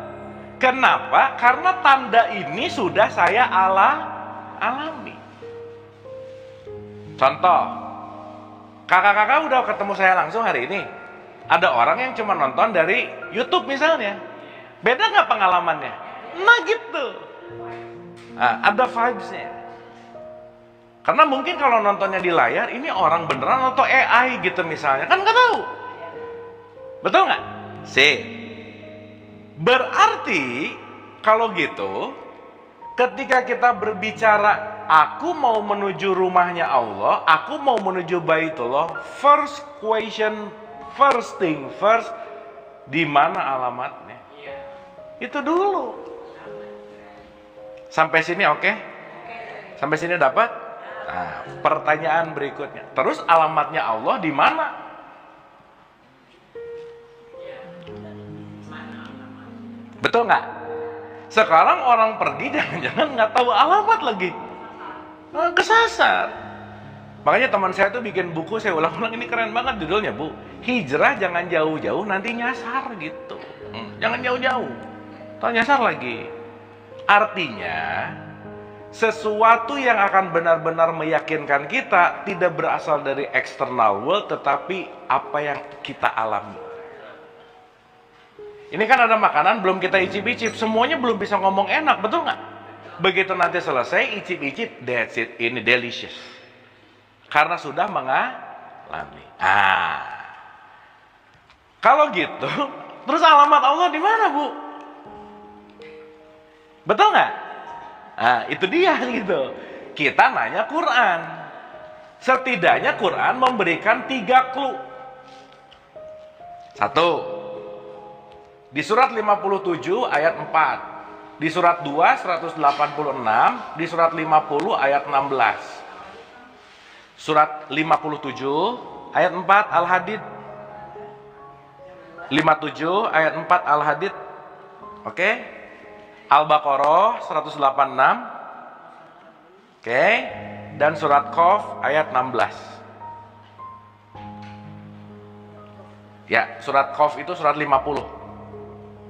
Kenapa? Karena tanda ini sudah saya alami. Contoh, kakak-kakak udah ketemu saya langsung hari ini. Ada orang yang cuma nonton dari YouTube misalnya. Beda nggak pengalamannya? Nah gitu. Nah, ada vibes-nya. Karena mungkin kalau nontonnya di layar, ini orang beneran atau AI gitu misalnya. Kan nggak tahu. Betul nggak? Berarti, kalau gitu, Ketika kita berbicara, aku mau menuju rumahnya Allah, aku mau menuju Baitullah, first question, first thing first, di mana alamatnya? Itu dulu. Sampai sini oke? Sampai sini dapat? Nah, pertanyaan berikutnya. Terus alamatnya Allah di mana? Betul nggak? Sekarang orang pergi jangan-jangan nggak tahu alamat lagi, kesasar. Makanya teman saya tuh bikin buku, saya ulang-ulang, ini keren banget judulnya, Bu. Hijrah jangan jauh-jauh, nanti nyasar gitu. Jangan jauh-jauh, tahu nyasar lagi. Artinya sesuatu yang akan benar-benar meyakinkan kita tidak berasal dari external world, tetapi apa yang kita alami. Ini kan ada makanan belum kita icip-icip, semuanya belum bisa ngomong enak, betul nggak? Begitu nanti selesai icip-icip, that's it, ini delicious. Karena sudah mengalami. Kalau gitu, terus alamat Allah di mana, Bu? Betul nggak? Nah, itu dia gitu. Kita nanya Quran. Setidaknya Quran memberikan 3 clue. 1. Di surat 57 ayat 4. Di surat 2 186, di surat 50 ayat 16. Surat 57 ayat 4 Al-Hadid. 57 ayat 4 Al-Hadid. Oke? Al-Baqarah 186. Oke? Dan surat Qaf ayat 16. Ya, surat Qaf itu surat 50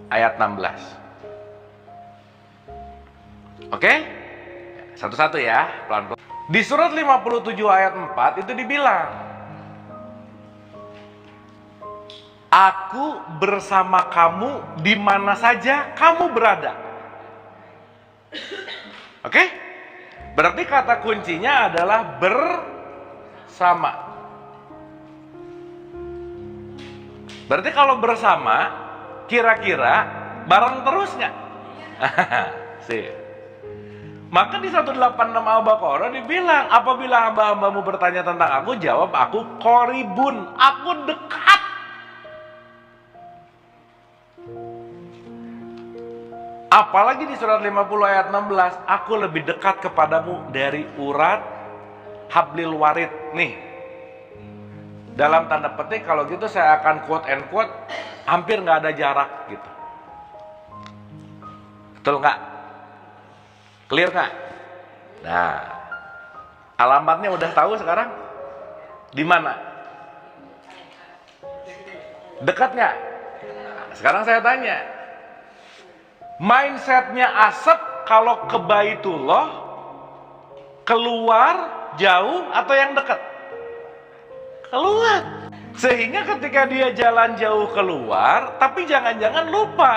ayat 16. Oke? Satu-satu ya, pelan-pelan. Di surat 57 ayat 4 itu dibilang, aku bersama kamu di mana saja kamu berada. Oke? Berarti kata kuncinya adalah bersama. Berarti kalau bersama, kira-kira bareng terus nggak? Sih. Maka di 186 Al-Baqarah dibilang, apabila hamba-hambamu bertanya tentang aku, jawab aku qoribun, aku dekat. Apalagi di surat 50 ayat 16, aku lebih dekat kepadamu dari urat hablil warid. Nih, dalam tanda petik kalau gitu saya akan quote and quote, hampir nggak ada jarak gitu. Betul nggak? Clear nggak? Nah, alamatnya udah tahu sekarang? Di mana? Dekat nggak? Sekarang saya tanya, mindsetnya Asep kalau ke Baitullah, keluar jauh atau yang dekat? Keluar. Sehingga ketika dia jalan jauh keluar, tapi jangan-jangan lupa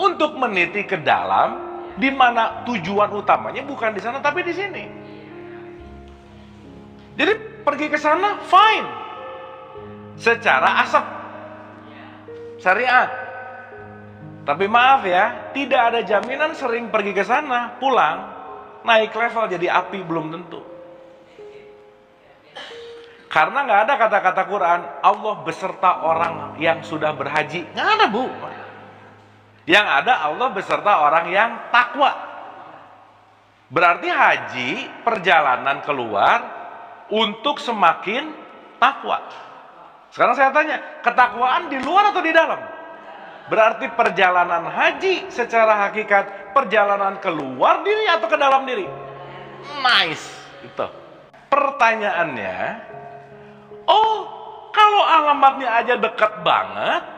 untuk meniti ke dalam, di mana tujuan utamanya bukan di sana tapi di sini. Jadi pergi ke sana fine, secara asap syariat. Tapi maaf ya, tidak ada jaminan sering pergi ke sana, pulang naik level jadi api belum tentu. Karena nggak ada kata-kata Quran, Allah beserta orang yang sudah berhaji. Nggak ada, Bu. Yang ada Allah beserta orang yang takwa. Berarti haji, perjalanan keluar untuk semakin takwa. Sekarang saya tanya, ketakwaan di luar atau di dalam? Berarti perjalanan haji secara hakikat, perjalanan keluar diri atau ke dalam diri? Nice. Itu. Pertanyaannya, oh, kalau alamatnya aja dekat banget,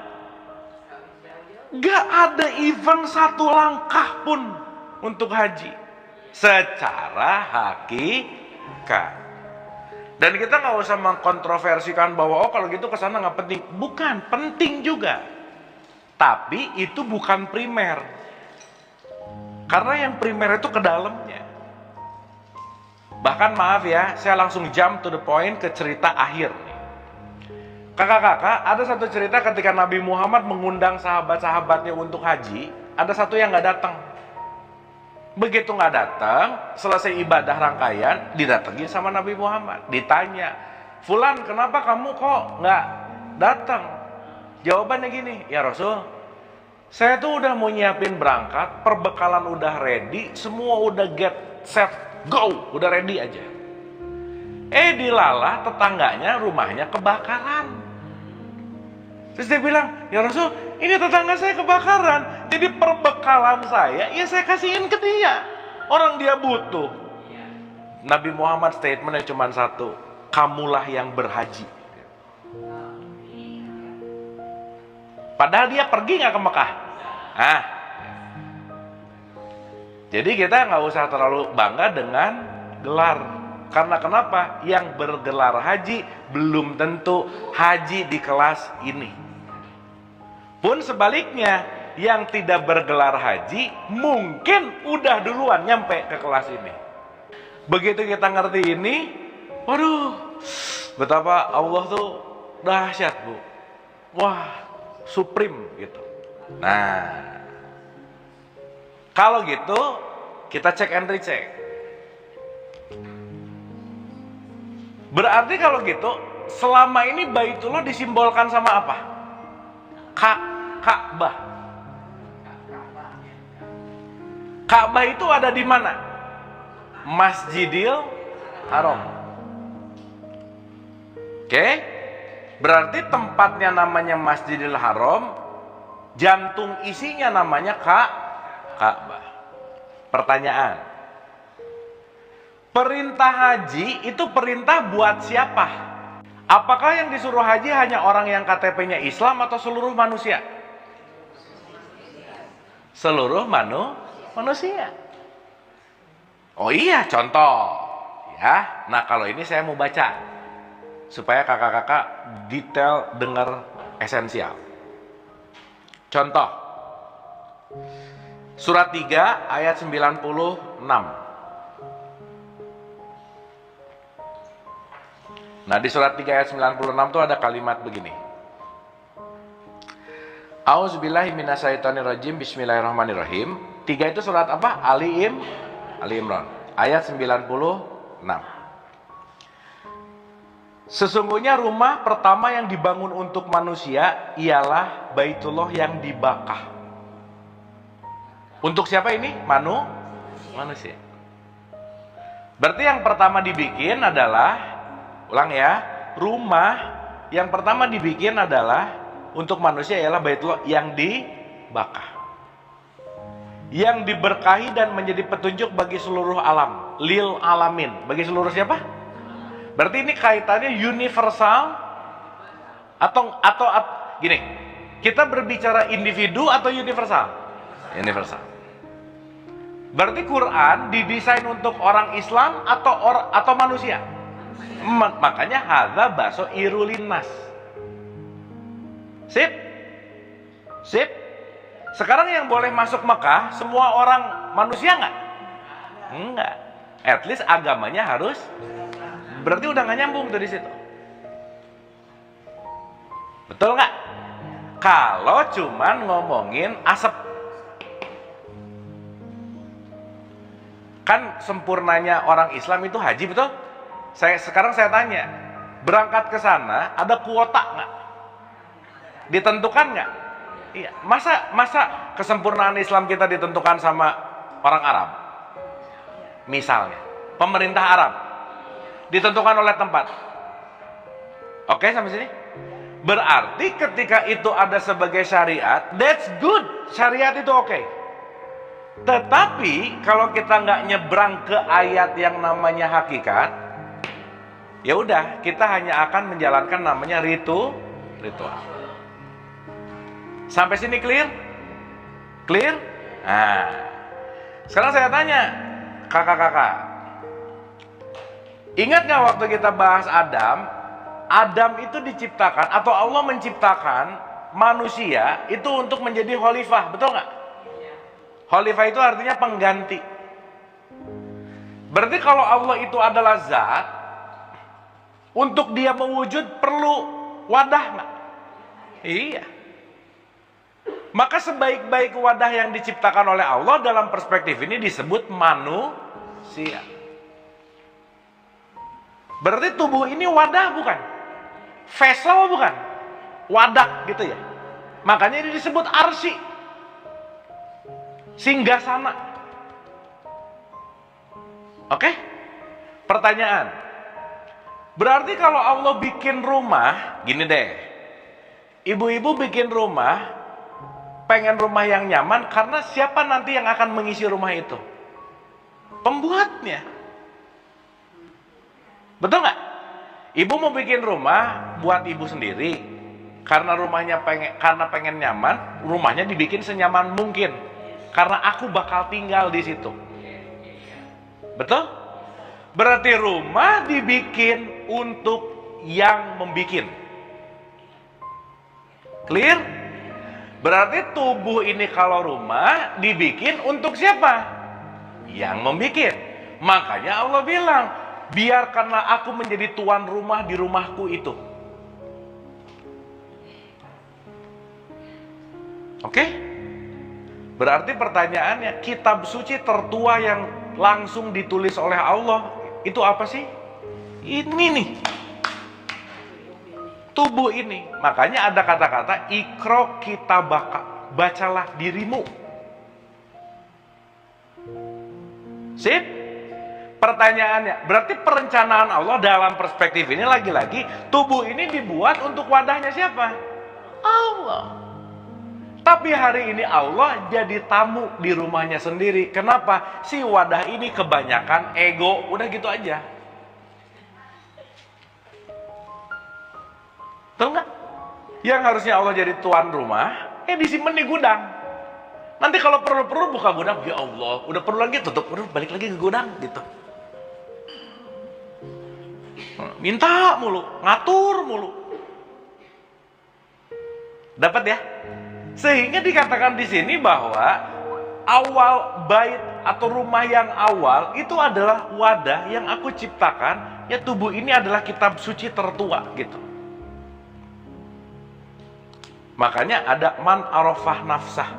gak ada event satu langkah pun untuk haji secara hakikat. Dan kita nggak usah mengkontroversikan bahwa oh kalau gitu kesana nggak penting. Bukan, penting juga. Tapi itu bukan primer. Karena yang primer itu ke dalamnya. Bahkan maaf ya, saya langsung jump to the point ke cerita akhir nih. Kakak-kakak, ada satu cerita ketika Nabi Muhammad mengundang sahabat-sahabatnya untuk haji, ada satu yang nggak datang. Begitu nggak datang, selesai ibadah rangkaian, didatangi sama Nabi Muhammad. Ditanya, Fulan kenapa kamu kok nggak datang? Jawabannya gini, ya Rasul, saya tuh udah mau nyiapin berangkat, perbekalan udah ready, semua udah get set, go, udah ready aja. Dilalah tetangganya rumahnya kebakaran. Terus dia bilang, ya Rasul, ini tetangga saya kebakaran, jadi perbekalan saya, ya saya kasihin ke dia. Orang dia butuh. Nabi Muhammad statementnya cuma satu, kamulah yang berhaji. Padahal dia pergi nggak ke Mekah. Jadi kita nggak usah terlalu bangga dengan gelar. Karena kenapa? Yang bergelar haji belum tentu haji di kelas ini. Pun sebaliknya, yang tidak bergelar haji mungkin udah duluan nyampe ke kelas ini. Begitu kita ngerti ini, waduh, betapa Allah tuh dahsyat, Bu. Wah, supreme gitu. Nah, kalau gitu kita cek and recheck. Berarti kalau gitu, selama ini Baitullah disimbolkan sama apa? Ka'bah. Ka'bah itu ada di mana? Masjidil Haram. Oke? Berarti tempatnya namanya Masjidil Haram, jantung isinya namanya Ka'bah. Pertanyaan, perintah haji itu perintah buat siapa? Apakah yang disuruh haji hanya orang yang KTP-nya Islam atau seluruh manusia? Seluruh manusia. Oh iya, contoh. Ya, nah kalau ini saya mau baca supaya kakak-kakak detail dengar esensial. Contoh. Surat 3 ayat 96. Nah, di surat 3 ayat 96 itu ada kalimat begini. Auzubillahi minasyaitonirrajim, bismillahirrahmanirrahim. 3 itu surat apa? Ali Imran. Ayat 96. Sesungguhnya rumah pertama yang dibangun untuk manusia ialah Baitullah yang di Bakkah. Untuk siapa ini? Manusia. Berarti yang pertama dibikin adalah, ulang ya, rumah yang pertama dibikin adalah untuk manusia ialah Baitullah yang di Bakkah, yang diberkahi dan menjadi petunjuk bagi seluruh alam, lil alamin. Bagi seluruh siapa? Berarti ini kaitannya universal atau gini, kita berbicara individu atau universal? Universal. Berarti Quran didesain untuk orang Islam atau manusia? Makanya hadza baso irulinas. Sip. Sekarang yang boleh masuk Mekah semua orang manusia nggak? Enggak. At least agamanya harus. Berarti udah nggak nyambung tuh di situ. Betul nggak? Kalau cuman ngomongin asap, kan sempurnanya orang Islam itu haji, betul? Sekarang saya tanya, berangkat ke sana ada kuota nggak? Ditentukan nggak? Iya. Masa kesempurnaan Islam kita ditentukan sama orang Arab? Misalnya, pemerintah Arab ditentukan oleh tempat. Oke, sampai sini? Berarti ketika itu ada sebagai syariat, that's good. Syariat itu oke. Tetapi kalau kita nggak nyebrang ke ayat yang namanya hakikat, ya udah, kita hanya akan menjalankan namanya ritual. Sampai sini clear? Clear? Nah, sekarang saya tanya, kakak-kakak, ingat nggak waktu kita bahas Adam? Adam itu diciptakan atau Allah menciptakan manusia itu untuk menjadi khalifah, betul nggak? Khalifah itu artinya pengganti. Berarti kalau Allah itu adalah zat, untuk dia mewujud perlu wadah nggak? Iya. Maka sebaik-baik wadah yang diciptakan oleh Allah dalam perspektif ini disebut manusia. Berarti tubuh ini wadah bukan? Vessel bukan? Wadah gitu ya. Makanya ini disebut arsy. Singgasana. Oke? Pertanyaan. Berarti kalau Allah bikin rumah, gini deh. Ibu-ibu bikin rumah, pengen rumah yang nyaman karena siapa nanti yang akan mengisi rumah itu? Pembuatnya. Betul nggak? Ibu mau bikin rumah buat ibu sendiri, karena rumahnya pengen nyaman, rumahnya dibikin senyaman mungkin, karena aku bakal tinggal di situ. Betul? Berarti rumah dibikin untuk yang membikin. Clear? Berarti tubuh ini kalau rumah dibikin untuk siapa? Yang membikin. Makanya Allah bilang, biarkanlah aku menjadi tuan rumah di rumahku itu. Oke? Berarti pertanyaannya, kitab suci tertua yang langsung ditulis oleh Allah itu apa sih? Ini nih, tubuh ini. Makanya ada kata-kata ikro kitabaka, bacalah dirimu. Sip? Pertanyaannya, berarti perencanaan Allah dalam perspektif ini lagi-lagi tubuh ini dibuat untuk wadahnya siapa? Allah. Tapi hari ini Allah jadi tamu di rumahnya sendiri. Kenapa? Si wadah ini kebanyakan ego. Udah gitu aja. Betul nggak? Yang harusnya Allah jadi tuan rumah, disimpan di gudang. Nanti kalau perlu-perlu buka gudang, ya Allah, udah perlu lagi tutup, udah balik lagi ke gudang gitu. Minta mulu, ngatur mulu. Dapat ya? Sehingga dikatakan di sini bahwa awal bait atau rumah yang awal itu adalah wadah yang aku ciptakan, ya tubuh ini adalah kitab suci tertua gitu. Makanya ada man arafah nafsah.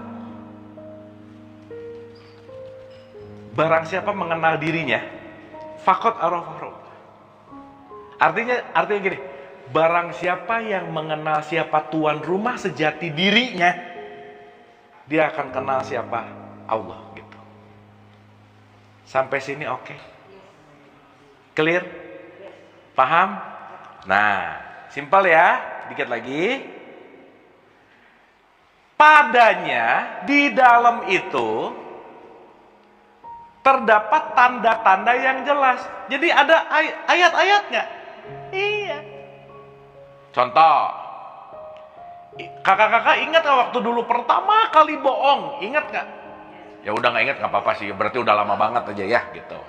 Barang siapa mengenal dirinya, faqad arafah. Artinya gini, barang siapa yang mengenal siapa tuan rumah sejati dirinya, dia akan kenal siapa Allah gitu. Sampai sini oke? Clear? Paham? Nah, simpel ya, dikit lagi. Padanya di dalam itu terdapat tanda-tanda yang jelas. Jadi ada ayat-ayatnya. Iya. Contoh, kakak-kakak ingat gak waktu dulu pertama kali bohong? Ingat gak? Ya udah gak ingat gak apa-apa sih, berarti udah lama banget aja ya gitu.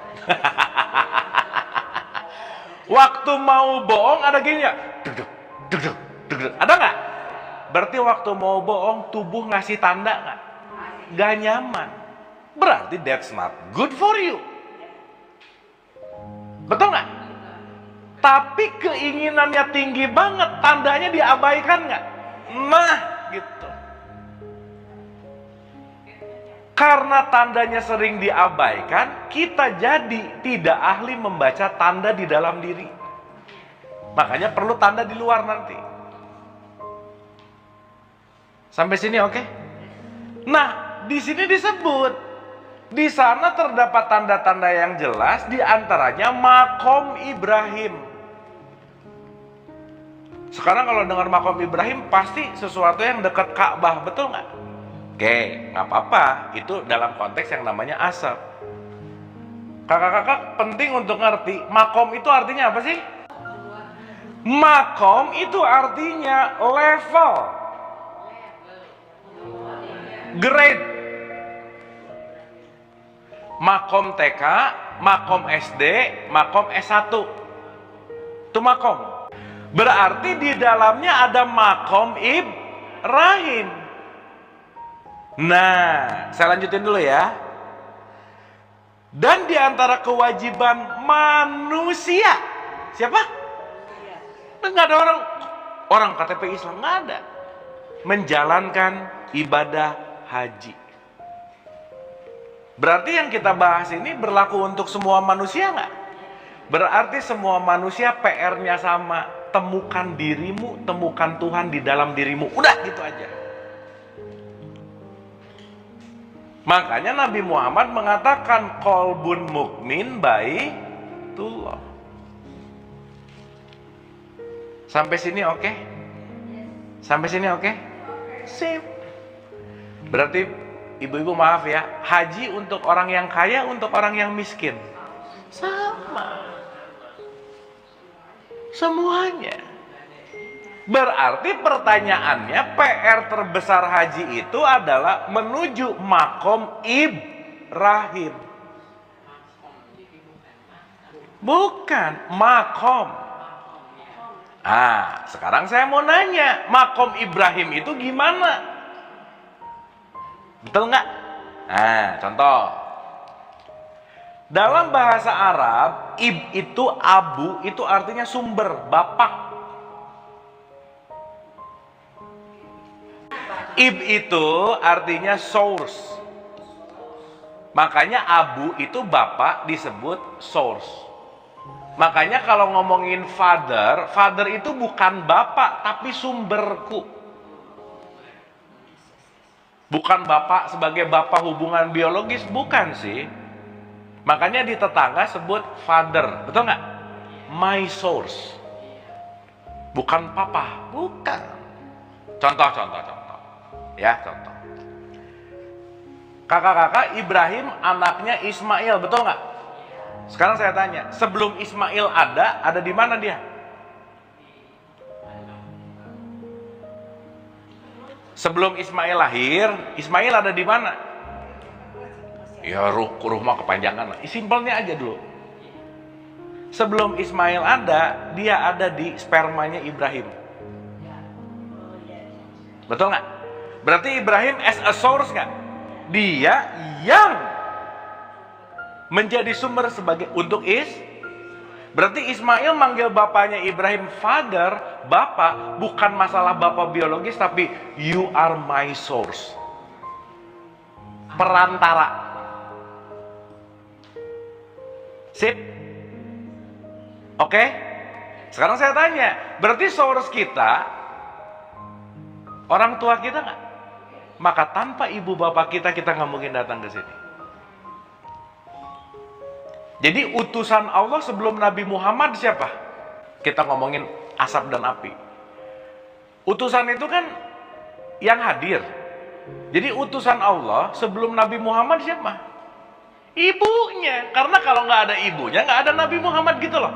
Waktu mau bohong ada gini ya, ada gak? Berarti waktu mau bohong tubuh ngasih tanda gak? Gak nyaman. Berarti that's not good for you. Betul gak? Tapi keinginannya tinggi banget, tandanya diabaikan nggak? Nah, gitu. Karena tandanya sering diabaikan, kita jadi tidak ahli membaca tanda di dalam diri. Makanya perlu tanda di luar nanti. Sampai sini oke? Nah, di sini disebut, di sana terdapat tanda-tanda yang jelas, di antaranya makom Ibrahim. Sekarang kalau dengar makom Ibrahim pasti sesuatu yang dekat Ka'bah, betul nggak? Oke, nggak apa-apa. Itu dalam konteks yang namanya asal. Kakak-kakak penting untuk ngerti, makom itu artinya apa sih? Makom itu artinya level, grade. Makom TK, makom SD, makom S1. Itu makom. Berarti di dalamnya ada makom Ibrahim. Nah, saya lanjutin dulu ya. Dan di antara kewajiban manusia, siapa? Nggak ada orang KTP Islam, nggak ada. menjalankan ibadah haji. Berarti yang kita bahas ini berlaku untuk semua manusia nggak? Berarti semua manusia PR-nya sama. Temukan dirimu, temukan Tuhan di dalam dirimu. Udah gitu aja. Makanya Nabi Muhammad mengatakan qalbun mukmin baitullah. Sampai sini oke? Sampai sini oke? Sip. Berarti ibu-ibu maaf ya, haji untuk orang yang kaya, untuk orang yang miskin sama. Semuanya. Berarti pertanyaannya, PR terbesar haji itu adalah menuju makom Ibrahim. Bukan makom. Sekarang saya mau nanya, makom Ibrahim itu gimana? Betul nggak? Contoh. Dalam bahasa Arab, ib itu abu, itu artinya sumber, bapak. Ib itu artinya source. Makanya abu itu bapak disebut source. Makanya kalau ngomongin father, father itu bukan bapak tapi sumberku. Bukan bapak sebagai bapak hubungan biologis, bukan sih. Makanya di tetangga sebut father, betul nggak? My source. Bukan papa, bukan. Contoh. Ya, contoh. Kakak-kakak Ibrahim anaknya Ismail, betul nggak? Sekarang saya tanya, sebelum Ismail ada di mana dia? Sebelum Ismail lahir, Ismail ada di mana? Ya rumah kepanjangan lah. Simpelnya aja dulu. Sebelum Ismail ada, dia ada di spermanya Ibrahim. Betul nggak? Berarti Ibrahim as a source nggak? Dia yang menjadi sumber sebagai untuk Berarti Ismail manggil bapaknya Ibrahim father, bapak, bukan masalah bapak biologis, tapi you are my source. Perantara. Sip? Oke? Sekarang saya tanya, berarti source kita orang tua kita nggak? Maka tanpa ibu bapak kita nggak mungkin datang ke sini. Jadi utusan Allah sebelum Nabi Muhammad siapa? Kita ngomongin asap dan api. Utusan itu kan yang hadir. Jadi utusan Allah sebelum Nabi Muhammad siapa? Ibunya. Karena kalau nggak ada ibunya, nggak ada Nabi Muhammad gitu loh.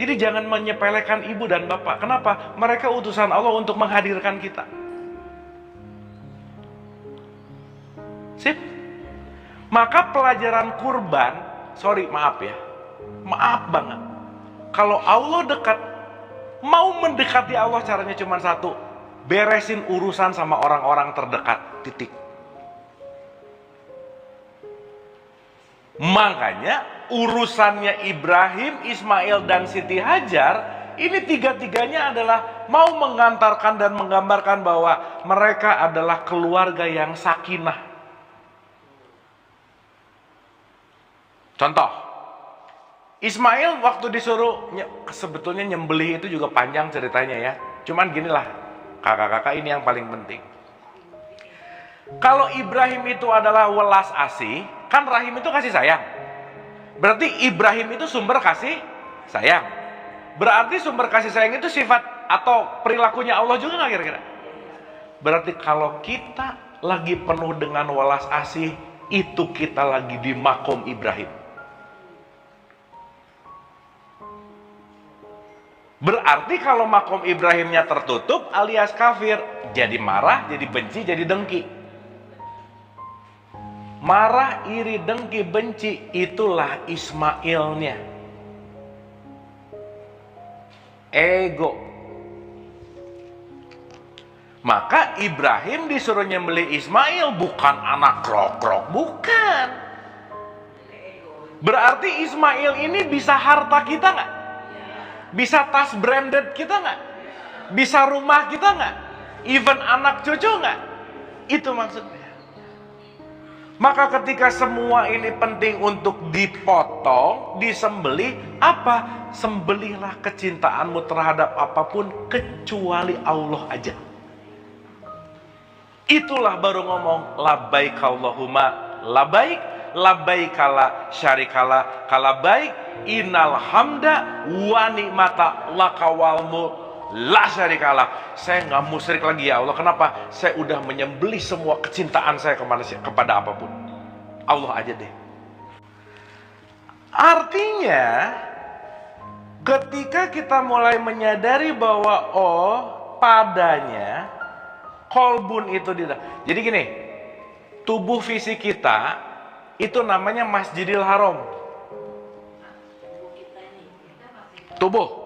Jadi jangan menyepelekan ibu dan bapak. Kenapa? Mereka utusan Allah untuk menghadirkan kita. Sip? Maka pelajaran kurban, maaf ya, maaf banget. Kalau Allah dekat, mau mendekati Allah caranya cuma satu, beresin urusan sama orang-orang terdekat, titik. Makanya urusannya Ibrahim, Ismail, dan Siti Hajar, ini tiga-tiganya adalah mau mengantarkan dan menggambarkan bahwa mereka adalah keluarga yang sakinah. Contoh, Ismail waktu disuruh, sebetulnya nyembelih itu juga panjang ceritanya ya. Cuman ginilah, kakak-kakak ini yang paling penting. Kalau Ibrahim itu adalah welas asih, kan rahim itu kasih sayang. Berarti Ibrahim itu sumber kasih sayang. Berarti sumber kasih sayang itu sifat atau perilakunya Allah juga nggak kira-kira? Berarti kalau kita lagi penuh dengan welas asih, itu kita lagi di makom Ibrahim. Berarti kalau makom Ibrahimnya tertutup alias kafir, jadi marah, jadi benci, jadi dengki. Marah, iri, dengki, benci, itulah Ismailnya. Ego. Maka Ibrahim disuruh nyembelih Ismail, bukan anak krok-krok, bukan. Berarti Ismail ini bisa harta kita nggak? Bisa tas branded kita nggak? Bisa rumah kita nggak? even anak cucu nggak? Itu maksudnya. Maka ketika semua ini penting untuk dipotong, disembelih, apa? Sembelihlah kecintaanmu terhadap apapun kecuali Allah aja. Itulah baru ngomong labbaik Allahumma labbaik, labbaik la syarikala kalabaik, innal hamda wa ni'mata laka wal mulk la syarikala. Saya nggak musyrik lagi ya Allah. Kenapa? Saya udah menyembelih semua kecintaan saya kepada apapun. Allah aja deh. Artinya ketika kita mulai menyadari bahwa padanya kolbun itu jadi gini, tubuh fisik kita itu namanya Masjidil Haram. Tubuh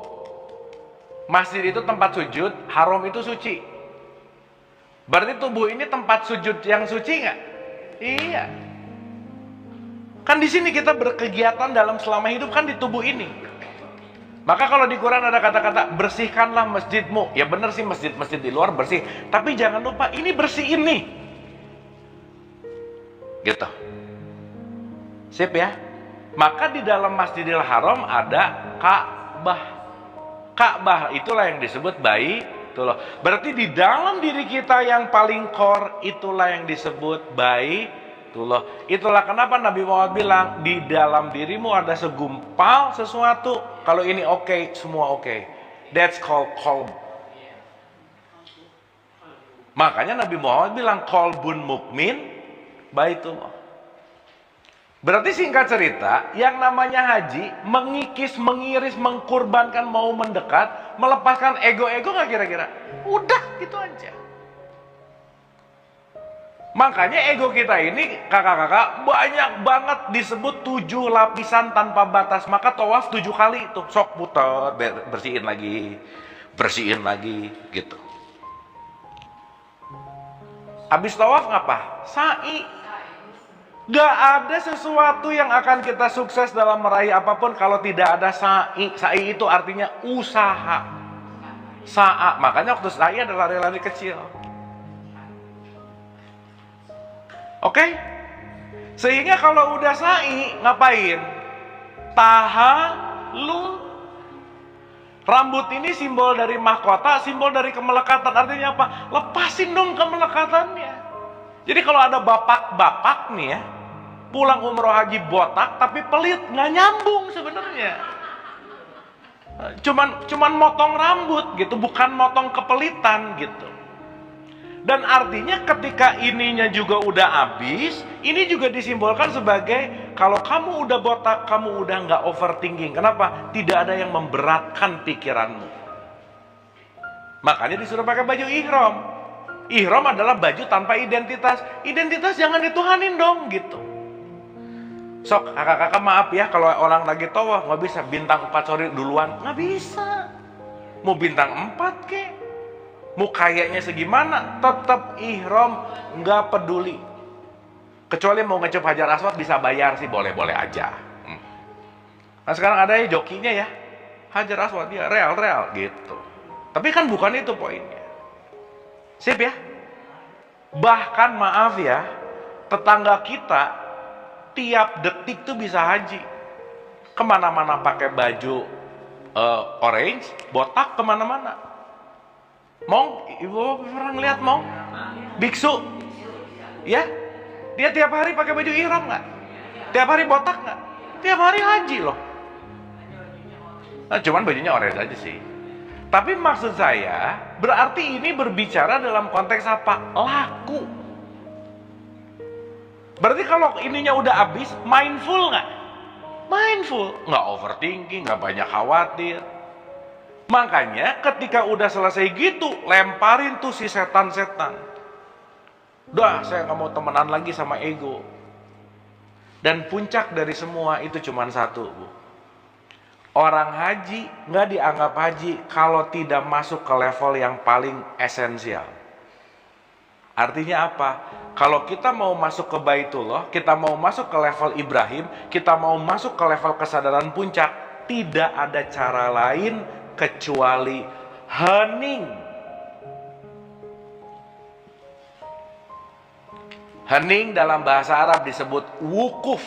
masjid itu tempat sujud, haram itu suci. Berarti tubuh ini tempat sujud yang suci nggak? Iya. Kan di sini kita berkegiatan dalam selama hidup kan di tubuh ini. Maka kalau di Quran ada kata-kata bersihkanlah masjidmu. Ya benar sih, masjid-masjid di luar bersih, tapi jangan lupa ini bersih ini. Gitu. Sip ya. Maka di dalam Masjidil Haram ada Ka'bah. Ka'bah itulah yang disebut Baitullah. Berarti di dalam diri kita yang paling core itulah yang disebut Baitullah. Itulah kenapa Nabi Muhammad bilang di dalam dirimu ada segumpal sesuatu. Kalau ini oke, semua oke. That's called qalb. Makanya Nabi Muhammad bilang qalbun mukmin Baitullah. Berarti singkat cerita, yang namanya haji, mengikis, mengiris, mengkurbankan, mau mendekat, melepaskan ego-ego nggak kira-kira? Udah, gitu aja. Makanya ego kita ini, kakak-kakak, banyak banget disebut 7 lapisan tanpa batas. Maka tawaf 7 kali itu, sok putar, bersihin lagi, gitu. Habis tawaf ngapa? Sa'i. Gak ada sesuatu yang akan kita sukses dalam meraih apapun kalau tidak ada sa'i. Sa'i itu artinya usaha. Sa'a. Makanya waktu sa'i ada lari-lari kecil. Oke? Sehingga kalau udah sa'i, ngapain? Tahallul. Rambut ini simbol dari mahkota, simbol dari kemelekatan. Artinya apa? Lepasin dong kemelekatannya. Jadi kalau ada bapak-bapak nih ya, pulang umroh haji botak tapi pelit, nggak nyambung sebenarnya. Cuman motong rambut gitu, bukan motong kepelitan gitu. Dan artinya ketika ininya juga udah habis, ini juga disimbolkan sebagai kalau kamu udah botak, kamu udah nggak overthinking. Kenapa? Tidak ada yang memberatkan pikiranmu. Makanya disuruh pakai baju ihram. Ihram adalah baju tanpa identitas. Identitas jangan dituhanin dong gitu. Sok kakak-kakak maaf ya kalau orang lagi tawaf nggak bisa bintang 4 sore duluan, nggak bisa. Mau bintang 4 kek, mau kayaknya segimana, tetap ihram, nggak peduli. Kecuali mau ngecup Hajar Aswad bisa bayar sih, boleh-boleh aja. Nah sekarang ada ya jokinya ya, Hajar Aswad dia real gitu. Tapi kan bukan itu poinnya. Sip ya. Bahkan maaf ya, tetangga kita tiap detik tuh bisa haji. Kemana-mana pakai baju orange, botak kemana-mana. Mong, ibu pernah ngeliat Mong? Biksu, ya? Dia tiap hari pakai baju ihram nggak? Tiap hari botak nggak? Tiap hari haji loh. Nah, cuman bajunya orange aja sih. Tapi maksud saya, berarti ini berbicara dalam konteks apa? Laku. Berarti kalau ininya udah habis, mindful nggak? Mindful, nggak overthinking, nggak banyak khawatir. Makanya ketika udah selesai gitu, lemparin tuh si setan-setan. Udah, saya nggak mau temenan lagi sama ego. Dan puncak dari semua itu cuma satu, Bu. Orang haji nggak dianggap haji kalau tidak masuk ke level yang paling esensial. Artinya apa? Kalau kita mau masuk ke Baitullah, kita mau masuk ke level Ibrahim, kita mau masuk ke level kesadaran puncak, tidak ada cara lain kecuali hening. Hening dalam bahasa Arab disebut wukuf.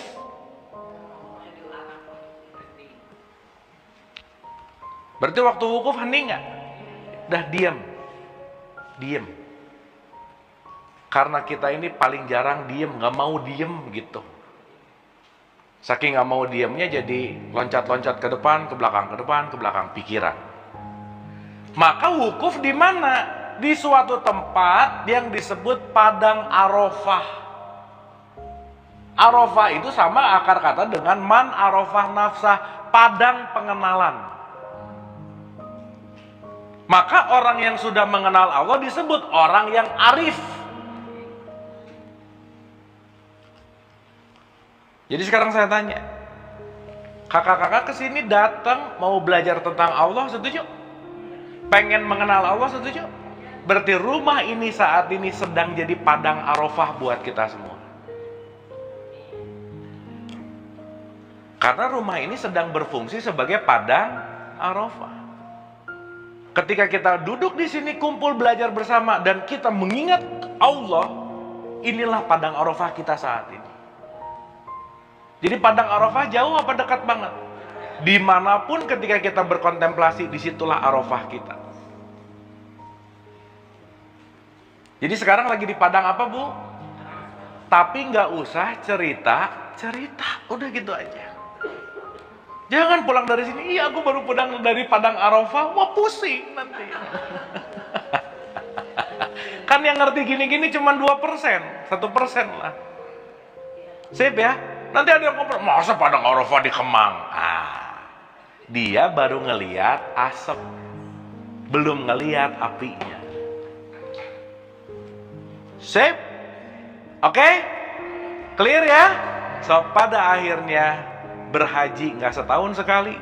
Berarti waktu wukuf hening nggak? Udah diam. Diam. Karena kita ini paling jarang diem, nggak mau diem gitu. Saking nggak mau diemnya jadi loncat-loncat ke depan, ke belakang, ke depan, ke belakang pikiran. Maka wukuf di mana? Di suatu tempat yang disebut padang Arafah. Arafah itu sama akar kata dengan man arafah nafsah, padang pengenalan. Maka orang yang sudah mengenal Allah disebut orang yang arif. Jadi sekarang saya tanya, kakak-kakak kesini datang mau belajar tentang Allah, setuju? Pengen mengenal Allah, setuju? Berarti rumah ini saat ini sedang jadi padang Arafah buat kita semua. Karena rumah ini sedang berfungsi sebagai padang Arafah. Ketika kita duduk di sini kumpul belajar bersama dan kita mengingat Allah, inilah padang Arafah kita saat ini. Jadi padang Arafah jauh apa dekat banget? Dimanapun ketika kita berkontemplasi, disitulah Arafah kita. Jadi sekarang lagi di padang apa, Bu? Tapi nggak usah cerita, udah gitu aja. Jangan pulang dari sini, iya aku baru pulang dari padang Arafah, wah pusing nanti. Kan yang ngerti gini-gini cuma 2%, 1% lah. Sip ya, nanti ada yang ngobrol, masa padang Arafah di Kemang? Dia baru ngeliat asap, belum ngeliat apinya. Sip? Oke? Clear ya? So pada akhirnya berhaji nggak setahun sekali.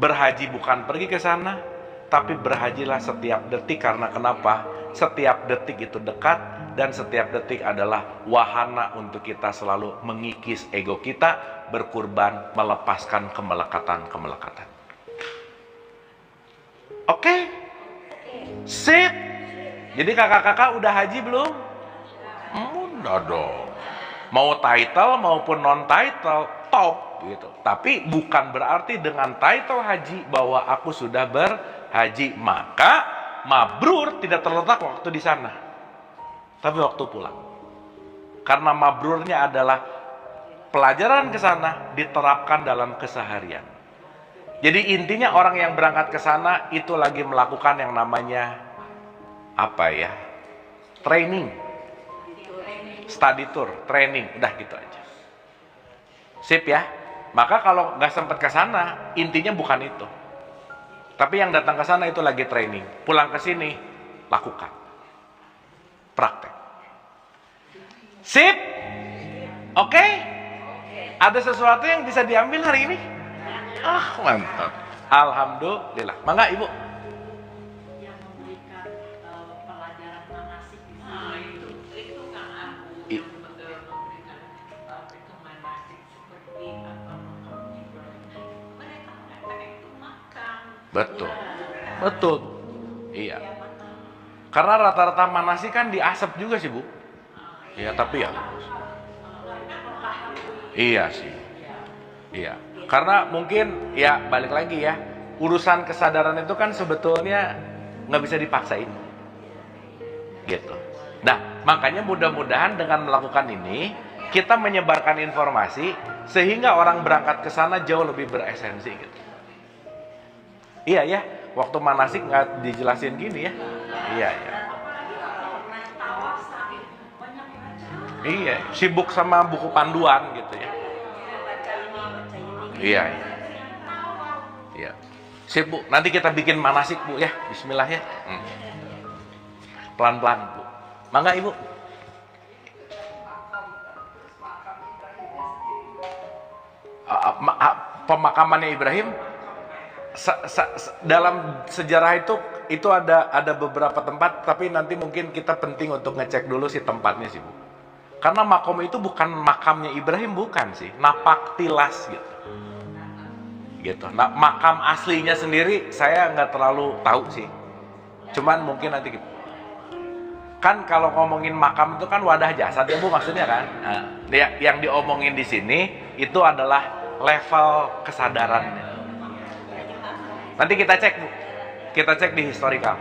Berhaji bukan pergi ke sana, tapi berhajilah setiap detik. Karena kenapa? Setiap detik itu dekat, dan setiap detik adalah wahana untuk kita selalu mengikis ego kita, berkurban, melepaskan kemelekatan-kemelekatan. Oke? Sip? Jadi kakak-kakak udah haji belum? Udah dong. Mau title maupun non-title, top gitu. Tapi bukan berarti dengan title haji bahwa aku sudah berhaji. Maka mabrur tidak terletak waktu di sana, tapi waktu pulang. Karena mabrurnya adalah pelajaran ke sana diterapkan dalam keseharian. Jadi intinya orang yang berangkat ke sana itu lagi melakukan yang namanya apa ya? Training, study tour, training, udah gitu aja. Sip ya. Maka kalau nggak sempat ke sana, intinya bukan itu. Tapi yang datang ke sana itu lagi training. Pulang ke sini, lakukan, praktek. Sip? Oke? Ada sesuatu yang bisa diambil hari ini? Mantap. Alhamdulillah. Mangga Ibu. Betul, betul, iya. Karena rata-rata manasik kan diasap juga sih, Bu. Iya, tapi ya, iya sih, iya. Karena mungkin ya balik lagi ya, urusan kesadaran itu kan sebetulnya nggak bisa dipaksain, gitu. Nah, makanya mudah-mudahan dengan melakukan ini kita menyebarkan informasi sehingga orang berangkat ke sana jauh lebih beresensi, gitu. Iya ya, waktu manasik nggak dijelasin gini ya. Iya ya. Iya, sibuk sama buku panduan gitu ya. Iya ya. Iya. Sibuk. Nanti kita bikin manasik, Bu ya. Bismillah ya. Pelan-pelan, Bu. Mangga Ibu. Pemakamannya Ibrahim. Dalam sejarah itu ada beberapa tempat, tapi nanti mungkin kita penting untuk ngecek dulu si tempatnya sih, Bu. Karena makom itu bukan makamnya Ibrahim, bukan sih, napak tilas gitu. Nah, makam aslinya sendiri saya nggak terlalu tahu sih, cuman mungkin nanti Kan kalau ngomongin makam itu kan wadah jasad ya Bu maksudnya kan. Nah, yang diomongin di sini itu adalah level kesadarannya. Nanti kita cek Bu. Kita cek di historical.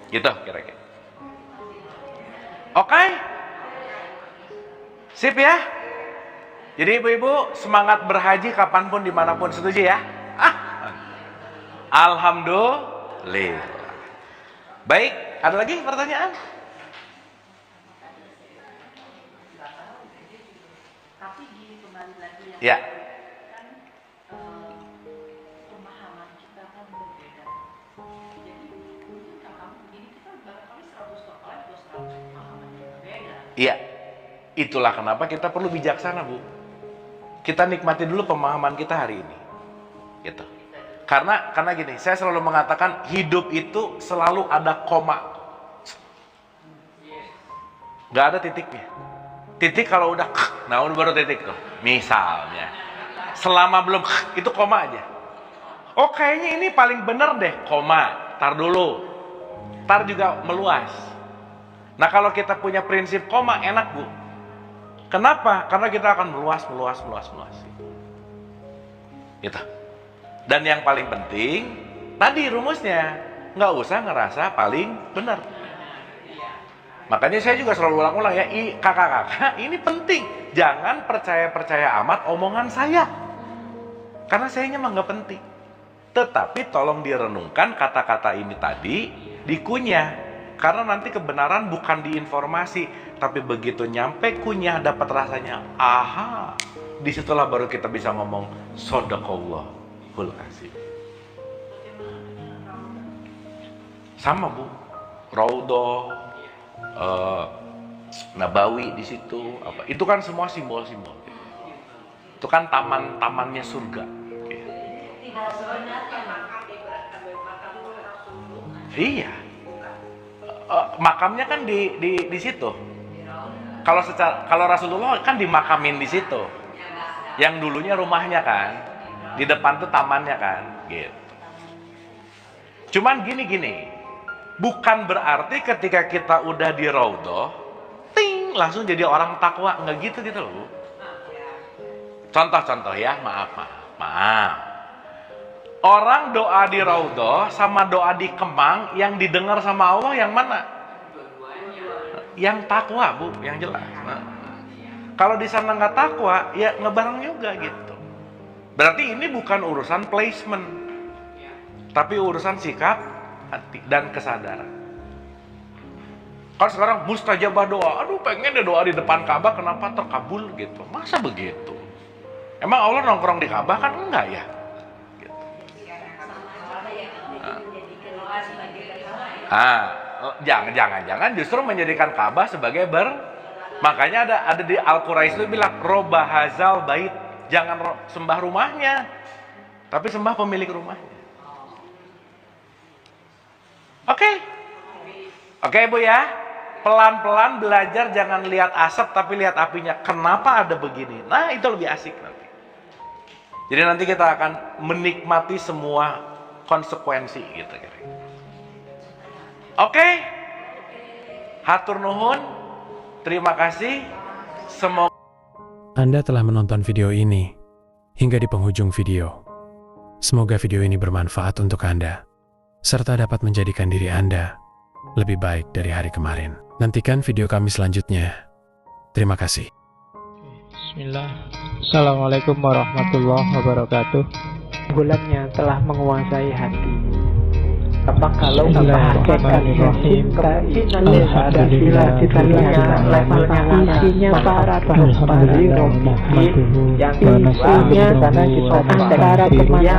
Gitu kira-kira. Oke? Sip ya? Jadi ibu-ibu semangat berhaji kapanpun dimanapun, setuju ya? Alhamdulillah. Baik, ada lagi pertanyaan? Tapi gini kembali lagi Ya. pemahaman kita kan berbeda. Jadi kalau begini kita barangkali 100 orang 200 pemahaman kita berbeda. Iya. Itulah kenapa kita perlu bijaksana, Bu. Kita nikmati dulu pemahaman kita hari ini. Gitu. Karena gini, saya selalu mengatakan hidup itu selalu ada koma. Gak ada titiknya. Titik kalau udah nah baru titik tuh. Misalnya. Selama belum itu koma aja. Oh kayaknya ini paling bener deh, koma. Tar dulu. Tar juga meluas. Nah kalau kita punya prinsip koma enak Bu. Kenapa? Karena kita akan meluas. Gitu. Dan yang paling penting, tadi rumusnya, nggak usah ngerasa paling benar. Makanya saya juga selalu ulang-ulang ya, kakak-kakak, ini penting. Jangan percaya-percaya amat omongan saya. Karena sayanya mah nggak penting. Tetapi tolong direnungkan kata-kata ini tadi, dikunyah. Karena nanti kebenaran bukan di informasi, tapi begitu nyampe kunyah dapat rasanya, aha. Disitulah baru kita bisa ngomong, Shadaqallahul Azim. Sama Bu, Raudhah, Nabawi di situ, apa? Itu kan semua simbol-simbol. Itu kan taman-tamannya surga. Tidak sebenarnya makam ibaratkan makam Rasulullah. Iya. Makamnya kan di situ. Kalau Rasulullah kan dimakamin di situ. Yang dulunya rumahnya kan, di depan tuh tamannya kan, gitu. Cuman gini, bukan berarti ketika kita udah di Raudhah, ting langsung jadi orang takwa, nggak gitu loh Bu. Contoh ya, maaf. Orang doa di Raudhah sama doa di Kemang yang didengar sama Allah yang mana? Yang takwa Bu, yang jelas. Kalau di sana nggak takwa, ya ngebareng juga gitu. Berarti ini bukan urusan placement, tapi urusan sikap hati dan kesadaran. Kalau sekarang mustajabah doa, aduh pengen deh doa di depan Ka'bah, kenapa terkabul gitu? Masa begitu? Emang Allah nongkrong di Ka'bah kan enggak ya? Jangan justru menjadikan Ka'bah sebagai makanya ada di Al-Quraisy itu bilang roba hazal bait, jangan sembah rumahnya, tapi sembah pemilik rumahnya. Oke Bu ya, pelan-pelan belajar, jangan lihat asap tapi lihat apinya. Kenapa ada begini? Nah itu lebih asik nanti. Jadi nanti kita akan menikmati semua konsekuensi gitu kira-kira. Oke, hatur nuhun. Terima kasih. Semoga Anda telah menonton video ini hingga di penghujung video. Semoga video ini bermanfaat untuk Anda, serta dapat menjadikan diri Anda lebih baik dari hari kemarin. Nantikan video kami selanjutnya. Terima kasih. Bismillah. Assalamualaikum warahmatullahi wabarakatuh. Bulannya telah menguasai hati. Apa kalau hakikatnya cinta itu adalah kita lihat levelnya isinya para bahwa yang isinya karena kita antara kemana